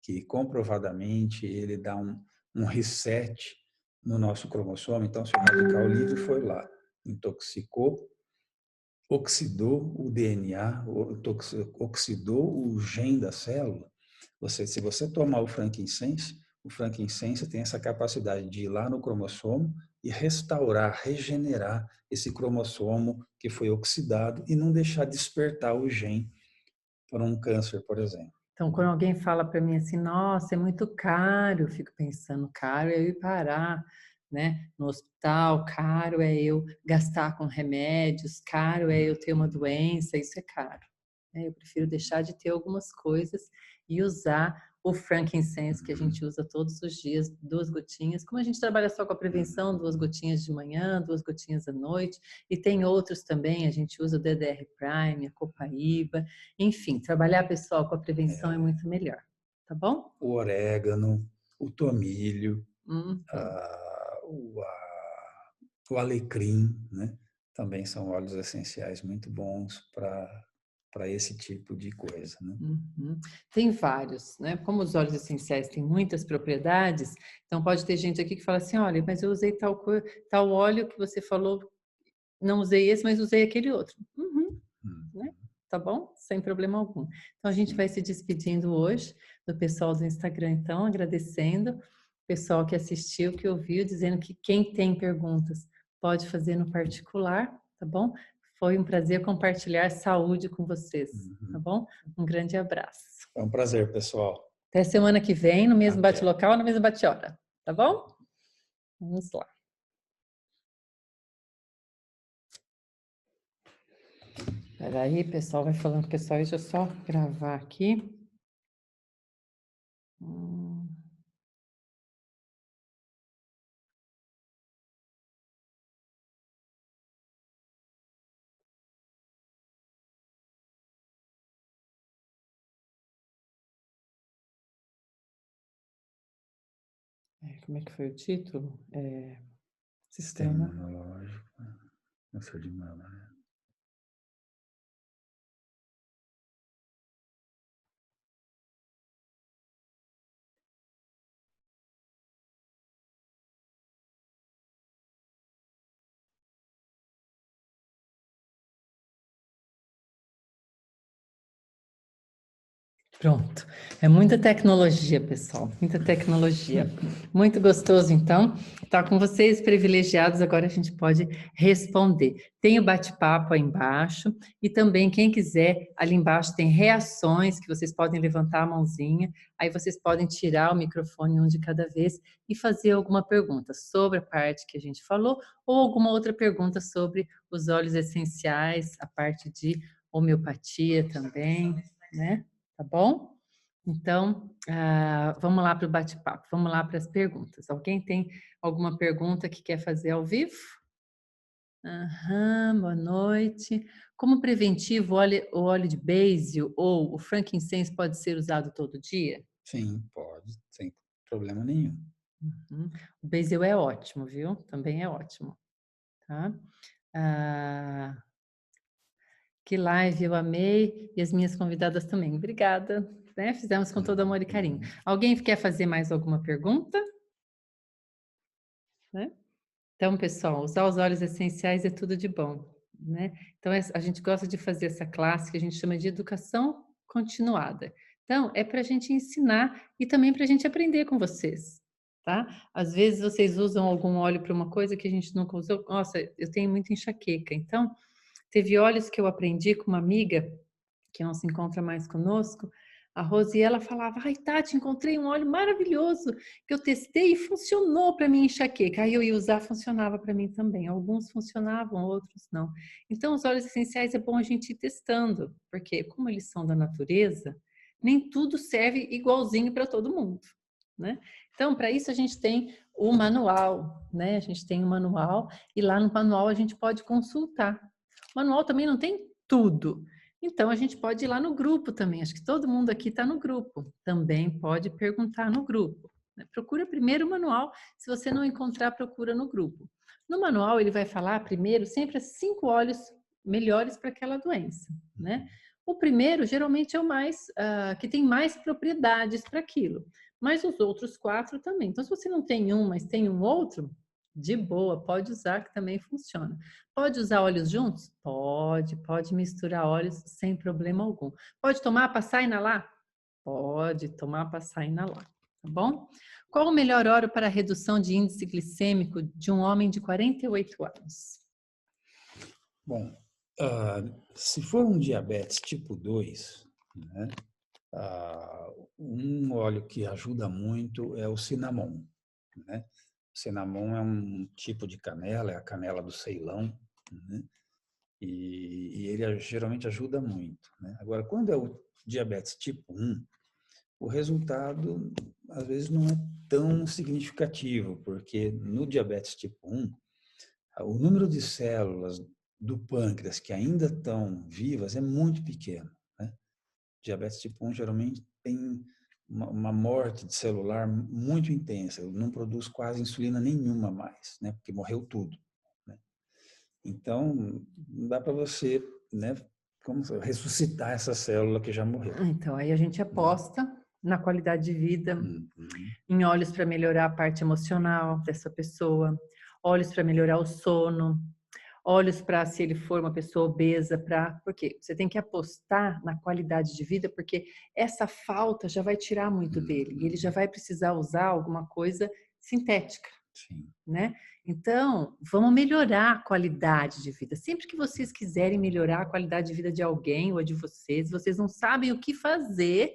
que comprovadamente ele dá um reset no nosso cromossomo. Então, se o radical livre foi lá, intoxicou, oxidou o DNA, oxidou o gene da célula. Se você tomar o frankincense tem essa capacidade de ir lá no cromossomo e restaurar, regenerar esse cromossomo que foi oxidado e não deixar despertar o gene para um câncer, por exemplo. Então, quando alguém fala para mim assim, nossa, é muito caro, eu fico pensando, caro é eu ir parar, né, no hospital, caro é eu gastar com remédios, caro é eu ter uma doença, isso é caro. Eu prefiro deixar de ter algumas coisas e usar o frankincense que a gente usa todos os dias, 2 gotinhas. Como a gente trabalha só com a prevenção, 2 gotinhas de manhã, 2 gotinhas à noite, e tem outros também, a gente usa o DDR Prime, a Copaíba, enfim, trabalhar, pessoal, com a prevenção é muito melhor, tá bom? O orégano, o tomilho, Uhum. o alecrim, né? Também são óleos essenciais muito bons para esse tipo de coisa, né? Uhum. Tem vários, né? Como os óleos essenciais têm muitas propriedades, então pode ter gente aqui que fala assim, olha, mas eu usei tal óleo que você falou, não usei esse, mas usei aquele outro. Uhum, né? Tá bom? Sem problema algum. Então a gente vai se despedindo hoje do pessoal do Instagram, então, agradecendo o pessoal que assistiu, que ouviu, dizendo que quem tem perguntas pode fazer no particular, tá bom? Foi um prazer compartilhar saúde com vocês, tá bom? Um grande abraço. É um prazer, pessoal. Até semana que vem, no mesmo Até. bate-local, no mesmo bate-hora, tá bom? Vamos lá. Peraí, pessoal, vai falando, pessoal, deixa eu só gravar aqui. Como é que foi o título? Sistema Sistema. imunológico, câncer de mama, né? Pronto. É muita tecnologia, pessoal. Muita tecnologia. Muito gostoso, então, estar com vocês privilegiados. Agora a gente pode responder. Tem o bate-papo aí embaixo e também, quem quiser, ali embaixo tem reações que vocês podem levantar a mãozinha. Aí vocês podem tirar o microfone um de cada vez e fazer alguma pergunta sobre a parte que a gente falou ou alguma outra pergunta sobre os óleos essenciais, a parte de homeopatia também, né? Tá bom? Então, vamos lá para o bate-papo, vamos lá para as perguntas. Alguém tem alguma pergunta que quer fazer ao vivo? Boa noite. Como preventivo, o óleo de basil ou o frankincense pode ser usado todo dia? Sim, pode, sem problema nenhum. Uhum. O basil é ótimo, viu? Também é ótimo. Tá? Que live, eu amei, e as minhas convidadas também. Obrigada, né? Fizemos com todo amor e carinho. Alguém quer fazer mais alguma pergunta? Né? Então, pessoal, usar os óleos essenciais é tudo de bom, né? Então, a gente gosta de fazer essa classe que a gente chama de educação continuada. Então, é para a gente ensinar e também para a gente aprender com vocês, tá? Às vezes vocês usam algum óleo para uma coisa que a gente nunca usou. Nossa, eu tenho muita enxaqueca. Então, teve óleos que eu aprendi com uma amiga que não se encontra mais conosco, A Rose, ela falava, ai, Tati, encontrei um óleo maravilhoso que eu testei e funcionou para minha enxaqueca. Aí eu ia usar, funcionava para mim também. Alguns funcionavam, outros não. Então, os óleos essenciais é bom a gente ir testando, porque como eles são da natureza, nem tudo serve igualzinho para todo mundo, né? Então, para isso a gente tem o manual, né? A gente tem o manual e lá no manual a gente pode consultar. O manual também não tem tudo. Então, a gente pode ir lá no grupo também. Acho que todo mundo aqui está no grupo. Também pode perguntar no grupo, né? Procura primeiro o manual. Se você não encontrar, procura no grupo. No manual, ele vai falar primeiro sempre 5 óleos melhores para aquela doença, né? O primeiro, geralmente, é o mais, que tem mais propriedades para aquilo. Mas os outros 4 também. Então, se você não tem um, mas tem um outro, de boa, pode usar que também funciona. Pode usar óleos juntos? Pode misturar óleos sem problema algum. Pode tomar, passar e inalar? Pode tomar, passar e inalar, tá bom? Qual o melhor óleo para a redução de índice glicêmico de um homem de 48 anos? Bom, se for um diabetes tipo 2, né, um óleo que ajuda muito é o cinnamon, né? O cinnamon é um tipo de canela, é a canela do Ceilão, né? E ele geralmente ajuda muito, né? Agora, quando é o diabetes tipo 1, o resultado às vezes não é tão significativo, porque no diabetes tipo 1, o número de células do pâncreas que ainda estão vivas é muito pequeno, né? Diabetes tipo 1 geralmente tem uma morte de celular muito intensa, não produz quase insulina nenhuma mais, né? Porque morreu tudo, né? Então, não dá para você, né, como ressuscitar essa célula que já morreu. Então, aí a gente Né? aposta na qualidade de vida, Uhum. em óleos para melhorar a parte emocional dessa pessoa, óleos para melhorar o sono, óleos para, se ele for uma pessoa obesa, porque você tem que apostar na qualidade de vida, porque essa falta já vai tirar muito dele, e ele já vai precisar usar alguma coisa sintética, Sim. né? Então, vamos melhorar a qualidade de vida. Sempre que vocês quiserem melhorar a qualidade de vida de alguém ou de vocês, vocês não sabem o que fazer,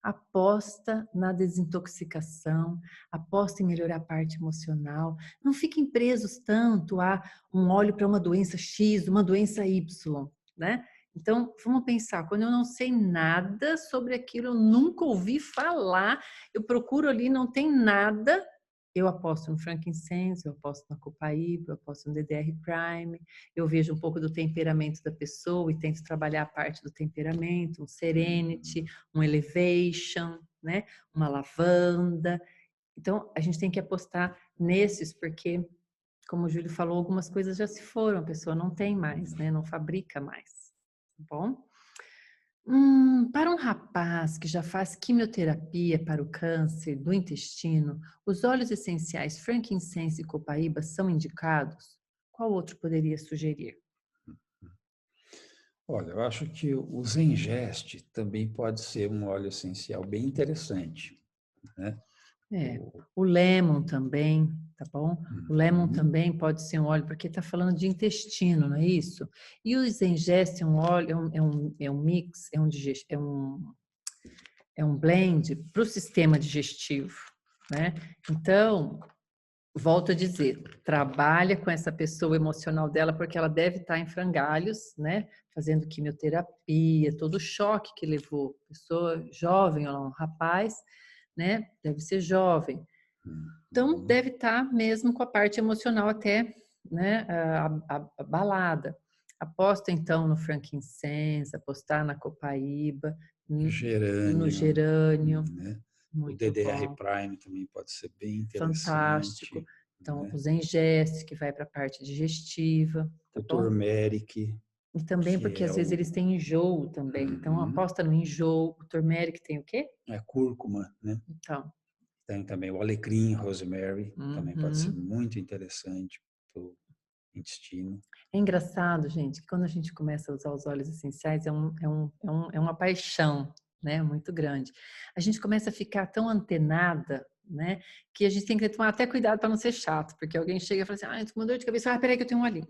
aposta na desintoxicação, aposta em melhorar a parte emocional. Não fiquem presos tanto a um óleo para uma doença X, uma doença Y, né? Então, vamos pensar, quando eu não sei nada sobre aquilo, eu nunca ouvi falar, eu procuro ali, não tem nada, eu aposto no frankincense, eu aposto na copaíba, eu aposto no DDR Prime, eu vejo um pouco do temperamento da pessoa e tento trabalhar a parte do temperamento, um Serenity, um Elevation, né? Uma lavanda. Então, a gente tem que apostar nesses, porque, como o Júlio falou, algumas coisas já se foram, a pessoa não tem mais, né? Não fabrica mais, tá bom? Para um rapaz que já faz quimioterapia para o câncer do intestino, os óleos essenciais frankincense e copaíba são indicados? Qual outro poderia sugerir? Olha, eu acho que o Zengeste também pode ser um óleo essencial bem interessante, né? É, O- o lemon também, tá bom? O lemon Uhum. também pode ser um óleo, porque está falando de intestino, não é isso? E o Zengeste é um óleo, é um mix, é um blend para o sistema digestivo, né? Então, volto a dizer, trabalha com essa pessoa emocional dela, porque ela deve estar em frangalhos, né? Fazendo quimioterapia, todo o choque que levou. Pessoa jovem, ou um rapaz, né? Deve ser jovem. Então, Uhum. deve estar mesmo com a parte emocional até, né, abalada. Aposta, então, no frankincense, apostar na copaíba, no Gerânio, gerânio, né? O muito DDR bom, Prime também pode ser bem fantástico. interessante, Então, né? o Zengeste, que vai para a parte digestiva, tá O bom? turmeric, E também que porque é às vezes eles têm enjoo também. Então, uhum, aposta no enjoo. O turmeric tem o quê? é cúrcuma, né? Então, Tem também o alecrim, rosemary, também pode ser uhum. muito interessante para o intestino. É engraçado, gente, que quando a gente começa a usar os óleos essenciais é uma paixão, né, muito grande. A gente começa a ficar tão antenada, né? Que a gente tem que tomar até cuidado para não ser chato, porque alguém chega e fala assim, ai, tô com dor de cabeça, peraí que eu tenho um olhinho.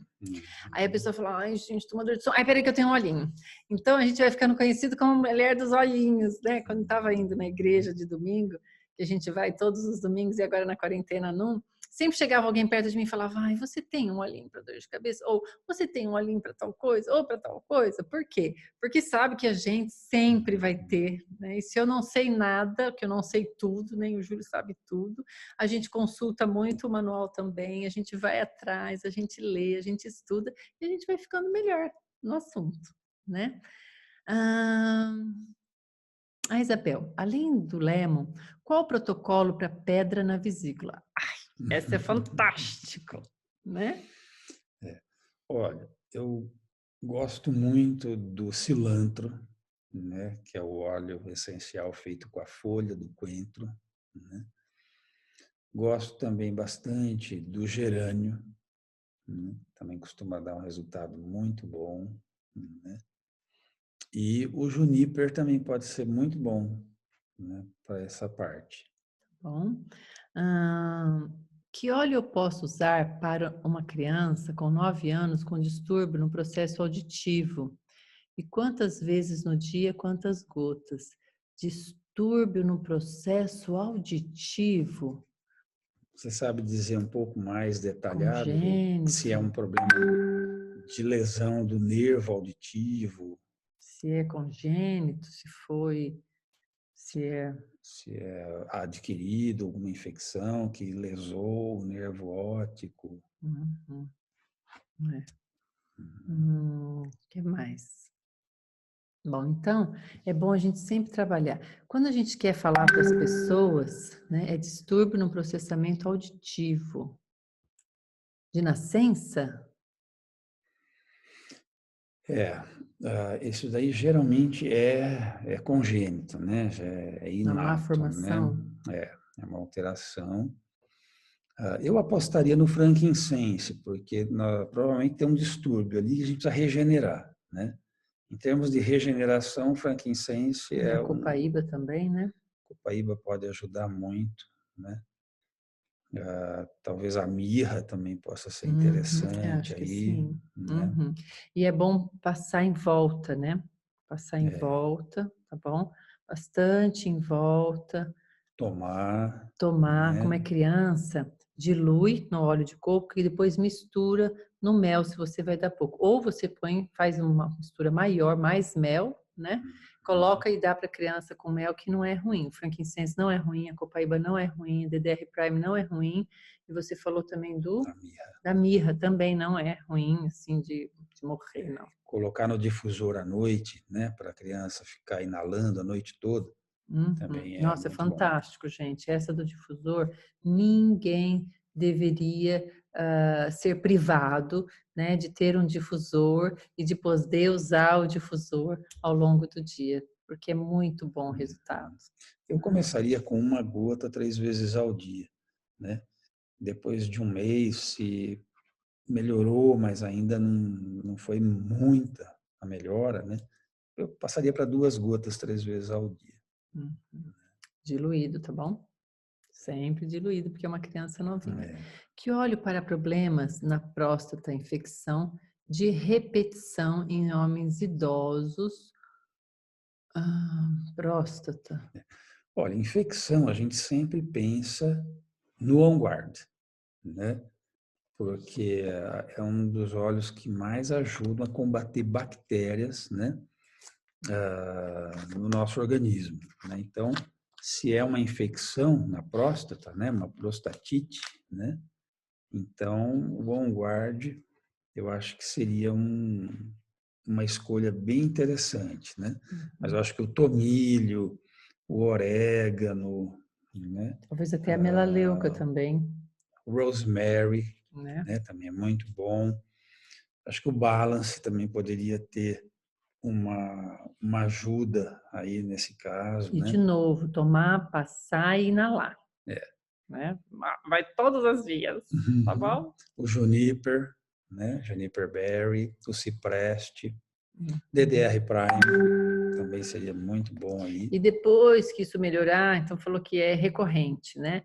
Aí a pessoa fala, ai, gente, tô com dor de sono, ai, peraí que eu tenho um olhinho. Então a gente vai ficando conhecido como mulher dos olhinhos, né? Quando estava indo na igreja de domingo, que a gente vai todos os domingos e agora na quarentena não, sempre chegava alguém perto de mim e falava, ai, você tem um olhinho para dor de cabeça? Ou você tem um olhinho para tal coisa? Ou para tal coisa? Por quê? Porque sabe que a gente sempre vai ter, né? E se eu não sei nada, que eu não sei tudo, nem o Júlio sabe tudo, a gente consulta muito o manual também, a gente vai atrás, a gente lê, a gente estuda e a gente vai ficando melhor no assunto, né? Isabel, além do Lemon, qual o protocolo para pedra na vesícula? Ai, esse é fantástico, né? Olha, eu gosto muito do cilantro, né, que é o óleo essencial feito com a folha do coentro, né? Gosto também bastante do gerânio, né? Também costuma dar um resultado muito bom, né? E o juniper também pode ser muito bom, né, para essa parte. Bom, que óleo eu posso usar para uma criança com 9 anos com distúrbio no processo auditivo? E quantas vezes no dia, quantas gotas? Distúrbio no processo auditivo Você sabe dizer um pouco mais detalhado se é congênito, um problema de lesão do nervo auditivo, se é congênito, se é... se é adquirido alguma infecção que lesou o nervo óptico? Uhum, é. Que mais? Bom, então, é bom a gente sempre trabalhar. Quando a gente quer falar para as pessoas, né, é distúrbio no processamento auditivo. De nascença? Isso daí geralmente é congênito, né? Já é Na má inato, né? formação? É uma alteração. Eu apostaria no frankincense, porque provavelmente tem um distúrbio ali que a gente precisa regenerar, né? Em termos de regeneração, o frankincense E a copaíba também, né? copaíba pode ajudar muito, né? Talvez a mirra também possa ser interessante Acho que aí, sim. né? E é bom passar em volta, né? Passar em volta, tá bom? Bastante em volta. Tomar, Tomar, como é né? criança, dilui no óleo de coco e depois mistura no mel, se você vai dar pouco. Ou você faz uma mistura maior, mais mel, né? Coloca e dá para a criança com mel, que não é ruim. O frankincense não é ruim, a copaíba não é ruim, a DDR Prime não é ruim. E você falou também A mirra. da mirra, também não é ruim, assim, de morrer, não. Colocar no difusor à noite, né? Para a criança ficar inalando a noite toda, também é Nossa, é muito bom. fantástico, gente. Essa do difusor, ninguém deveria ser privado, né, de ter um difusor e de poder usar o difusor ao longo do dia, porque é muito bom o resultado. Eu começaria com uma gota 3 vezes ao dia, né? Depois de um mês, se melhorou, mas ainda não foi muita a melhora, né? Eu passaria para 2 gotas 3 vezes ao dia. Uhum. Diluído, tá bom? Sempre diluído, porque é uma criança novinha. Que óleo para problemas na próstata, infecção de repetição em homens idosos? Próstata. Olha, infecção, a gente sempre pensa no On Guard, né? Porque é um dos óleos que mais ajudam a combater bactérias, né? No nosso organismo, né? Então, se é uma infecção na próstata, né? Uma prostatite, né? Então, o On Guard, eu acho que seria uma escolha bem interessante, né? Mas eu acho que o tomilho, o orégano, né? Talvez até a melaleuca também, O rosemary, né? né? Também é muito bom. Acho que o balance também poderia ter uma ajuda aí nesse caso, E de né? novo, tomar, passar e inalar, É. né? Vai todas as vias, tá bom? O juniper, né? Juniper berry, o cipreste, Uhum. DDR prime, também seria muito bom aí. E depois que isso melhorar, então falou que é recorrente, né?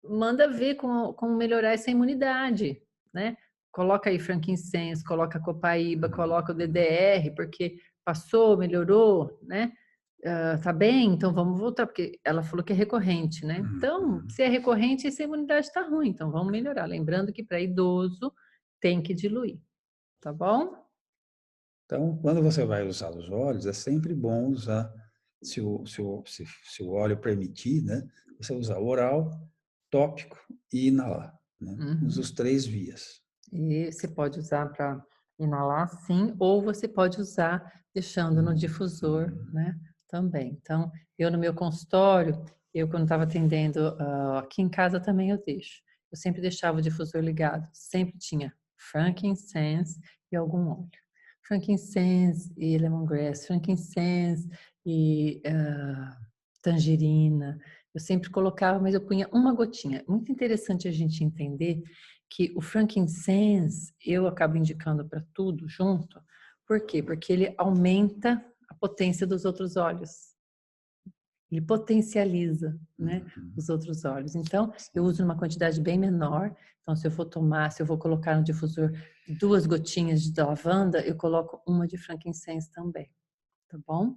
Manda ver como melhorar essa imunidade, né? Coloca aí frankincense, coloca copaíba, coloca o DDR, porque passou, melhorou, né? Tá bem, então vamos voltar, porque ela falou que é recorrente, né? Então, se é recorrente, essa imunidade está ruim, então vamos melhorar. Lembrando que para idoso tem que diluir, tá bom? Então, quando você vai usar os óleos, é sempre bom usar, se o óleo permitir, né? Você usar oral, tópico e inalar, né? Usa os 3 vias. E você pode usar para inalar, sim, ou você pode usar deixando no difusor, né? Também. Então, eu no meu consultório, eu quando estava atendendo aqui em casa também eu deixo. Eu sempre deixava o difusor ligado, sempre tinha frankincense e algum óleo. Frankincense e lemongrass, frankincense e tangerina. Eu sempre colocava, mas eu punha uma gotinha. Muito interessante a gente entender que o frankincense eu acabo indicando para tudo junto. Por quê? Porque ele aumenta a potência dos outros óleos. Ele potencializa, né, os outros óleos. Então, eu uso numa quantidade bem menor. Então, se eu for tomar, se eu vou colocar no difusor 2 gotinhas de lavanda, eu coloco uma de frankincense também, tá bom?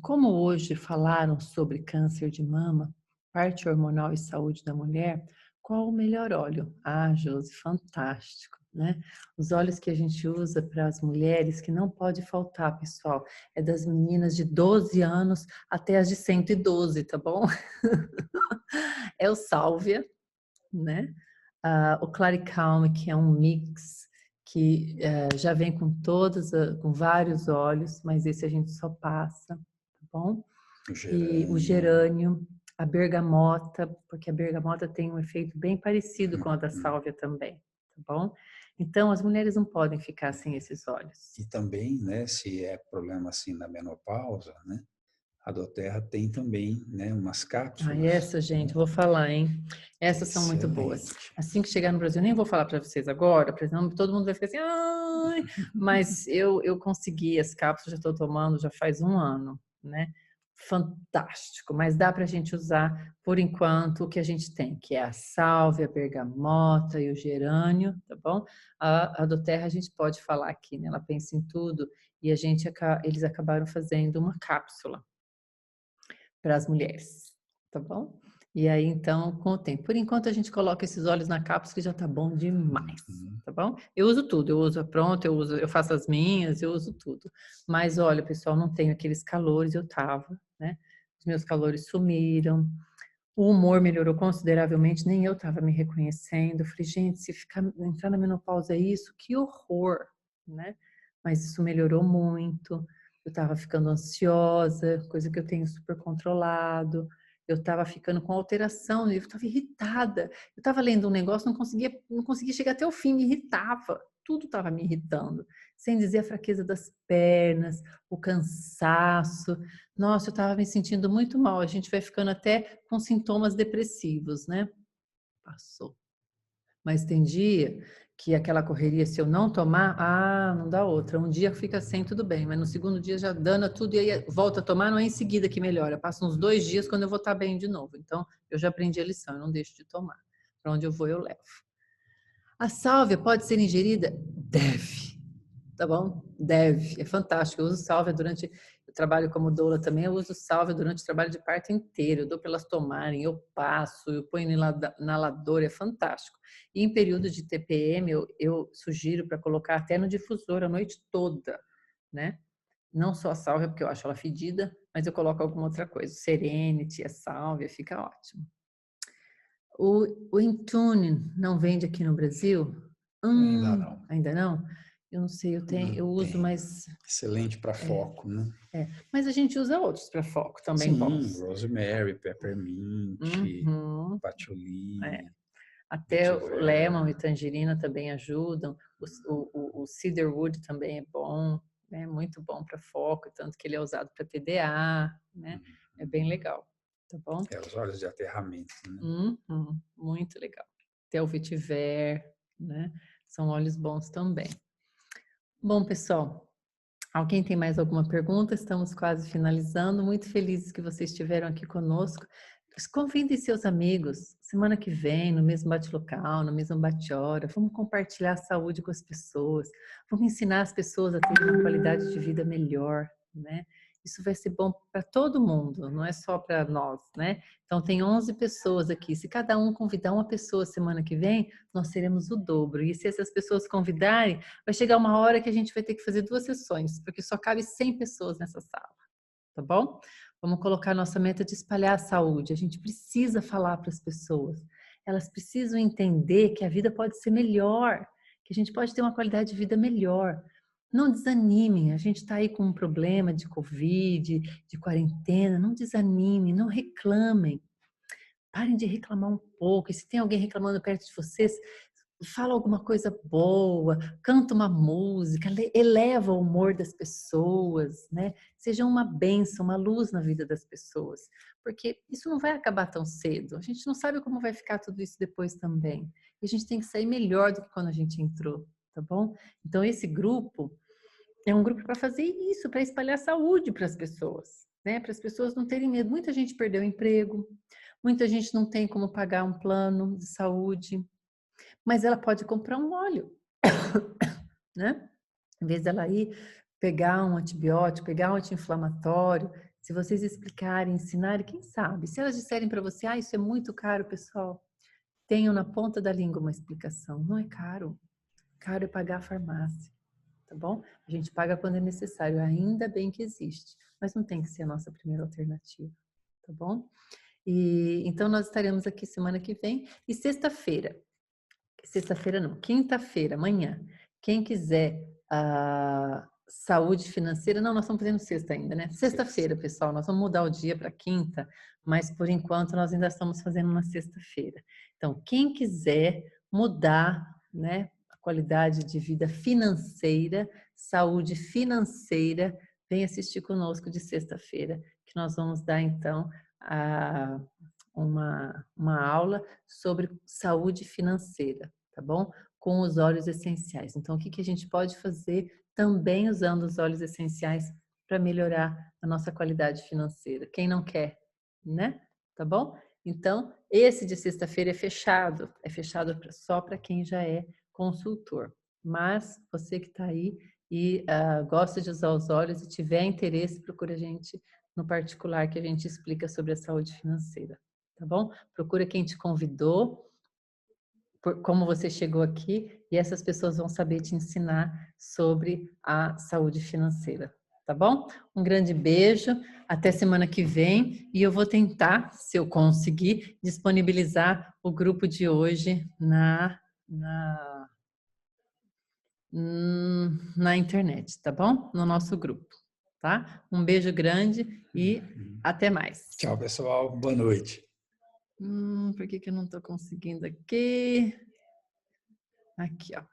Como hoje falaram sobre câncer de mama, parte hormonal e saúde da mulher, qual o melhor óleo? Josi, fantástico, né? Os óleos que a gente usa para as mulheres, que não pode faltar, pessoal, é das meninas de 12 anos até as de 112, tá bom? É o Sálvia, né? O Claricalme, que é um mix que já vem com com vários óleos, mas esse a gente só passa, tá bom? E o gerânio, a bergamota, porque a bergamota tem um efeito bem parecido com a da sálvia também, tá bom? Então, as mulheres não podem ficar sem esses óleos. E também, né, se é problema assim na menopausa, né, a doTERRA tem também, né, umas cápsulas. Essa, gente, vou falar, hein? Essas são muito boas. Assim que chegar no Brasil, nem vou falar para vocês agora, porque senão todo mundo vai ficar assim, ai, mas eu consegui as cápsulas, já estou tomando já faz um ano, né? Fantástico, mas dá para a gente usar por enquanto o que a gente tem, que é a sálvia, a bergamota e o gerânio, tá bom? A doTERRA a gente pode falar aqui, né? Ela pensa em tudo e eles acabaram fazendo uma cápsula para as mulheres, tá bom? E aí, então, com o tempo. Por enquanto, a gente coloca esses óleos na cápsula que já tá bom demais, tá bom? Eu uso tudo, eu uso a pronta, eu faço as minhas, eu uso tudo. Mas, olha, pessoal, não tenho aqueles calores, eu tava, né? Os meus calores sumiram, o humor melhorou consideravelmente, nem eu tava me reconhecendo. Eu falei, gente, se entrar na menopausa é isso, que horror, né? Mas isso melhorou muito. Eu estava ficando ansiosa, coisa que eu tenho super controlado. Eu estava ficando com alteração, eu estava irritada. Eu estava lendo um negócio, não conseguia chegar até o fim, me irritava. Tudo estava me irritando. Sem dizer a fraqueza das pernas, o cansaço. Nossa, eu estava me sentindo muito mal. A gente vai ficando até com sintomas depressivos, né? Passou. Mas tem dia que aquela correria, se eu não tomar, não dá outra. Um dia fica sem, tudo bem, mas no segundo dia já dana tudo e aí volta a tomar, não é em seguida que melhora. Passa uns 2 dias quando eu vou estar bem de novo. Então, eu já aprendi a lição, eu não deixo de tomar. Para onde eu vou, eu levo. A sálvia pode ser ingerida? Deve. Tá bom? Deve. É fantástico. Eu uso sálvia durante... Eu trabalho como doula também, eu uso sálvia durante o trabalho de parto inteiro. Eu dou para elas tomarem, eu passo, eu ponho no inalador, é fantástico. E em período de TPM, eu sugiro para colocar até no difusor a noite toda, né? Não só a sálvia, porque eu acho ela fedida, mas eu coloco alguma outra coisa. Serenity, a sálvia, fica ótimo. O Intune não vende aqui no Brasil? Ainda não. Ainda não? Eu não sei, eu uso, mas... Excelente para foco, né? Mas a gente usa outros para foco também bons. Sim, rosemary, peppermint, patchouli, Até o vetiver. lemon e tangerina também ajudam. O cedarwood também é bom, né? Muito bom para foco, tanto que ele é usado para TDA, né? É bem legal, tá bom? Os óleos de aterramento, né? Muito legal. Até o vetiver, né? São óleos bons também. Bom, pessoal, Alguém tem mais alguma pergunta? Estamos quase finalizando. Muito felizes que vocês estiveram aqui conosco. Convidem seus amigos. Semana que vem, no mesmo bate-local, no mesmo bate-hora. Vamos compartilhar a saúde com as pessoas. Vamos ensinar as pessoas a terem uma qualidade de vida melhor, né? Isso vai ser bom para todo mundo, não é só para nós, né? Então, tem 11 pessoas aqui. Se cada um convidar uma pessoa semana que vem, nós teremos o dobro. E se essas pessoas convidarem, vai chegar uma hora que a gente vai ter que fazer 2 sessões, porque só cabe 100 pessoas nessa sala, tá bom? Vamos colocar nossa meta de espalhar a saúde. A gente precisa falar para as pessoas. Elas precisam entender que a vida pode ser melhor, que a gente pode ter uma qualidade de vida melhor. Não desanimem, a gente está aí com um problema de Covid, de quarentena, não desanimem, não reclamem. Parem de reclamar um pouco, e se tem alguém reclamando perto de vocês, fala alguma coisa boa, canta uma música, eleva o humor das pessoas, né? Seja uma bênção, uma luz na vida das pessoas, porque isso não vai acabar tão cedo. A gente não sabe como vai ficar tudo isso depois também. E a gente tem que sair melhor do que quando a gente entrou, tá bom? Então, esse grupo é um grupo para fazer isso, para espalhar saúde para as pessoas, né? Para as pessoas não terem medo. Muita gente perdeu o emprego, muita gente não tem como pagar um plano de saúde, mas ela pode comprar um óleo, né? Em vez dela ir pegar um antibiótico, pegar um anti-inflamatório, se vocês explicarem, ensinarem, quem sabe? Se elas disserem para você, ah, isso é muito caro, pessoal, tenham na ponta da língua uma explicação. Não é caro. Caro é pagar a farmácia, tá bom? A gente paga quando é necessário, ainda bem que existe, mas não tem que ser a nossa primeira alternativa, tá bom? E então nós estaremos aqui semana que vem e sexta-feira não, quinta-feira, amanhã. Quem quiser saúde financeira, não, nós estamos fazendo sexta ainda, né? Sexta-feira, pessoal, nós vamos mudar o dia para quinta, mas por enquanto nós ainda estamos fazendo na sexta-feira. Então, quem quiser mudar, né, a qualidade de vida financeira, saúde financeira, vem assistir conosco de sexta-feira, que nós vamos dar então uma aula sobre saúde financeira, tá bom? Com os óleos essenciais. Então, o que a gente pode fazer também usando os óleos essenciais para melhorar a nossa qualidade financeira? Quem não quer, né? Tá bom? Então, esse de sexta-feira é fechado só para quem já é consultor. Mas você que está aí e gosta de usar os óleos e tiver interesse, procura a gente no particular que a gente explica sobre a saúde financeira. Tá bom? Procura quem te convidou, como você chegou aqui, e essas pessoas vão saber te ensinar sobre a saúde financeira. Tá bom? Um grande beijo, até semana que vem, e eu vou tentar, se eu conseguir, disponibilizar o grupo de hoje na internet, tá bom? No nosso grupo, tá? Um beijo grande e até mais. Tchau, pessoal. Boa noite. Por que eu não estou conseguindo aqui? Aqui, ó.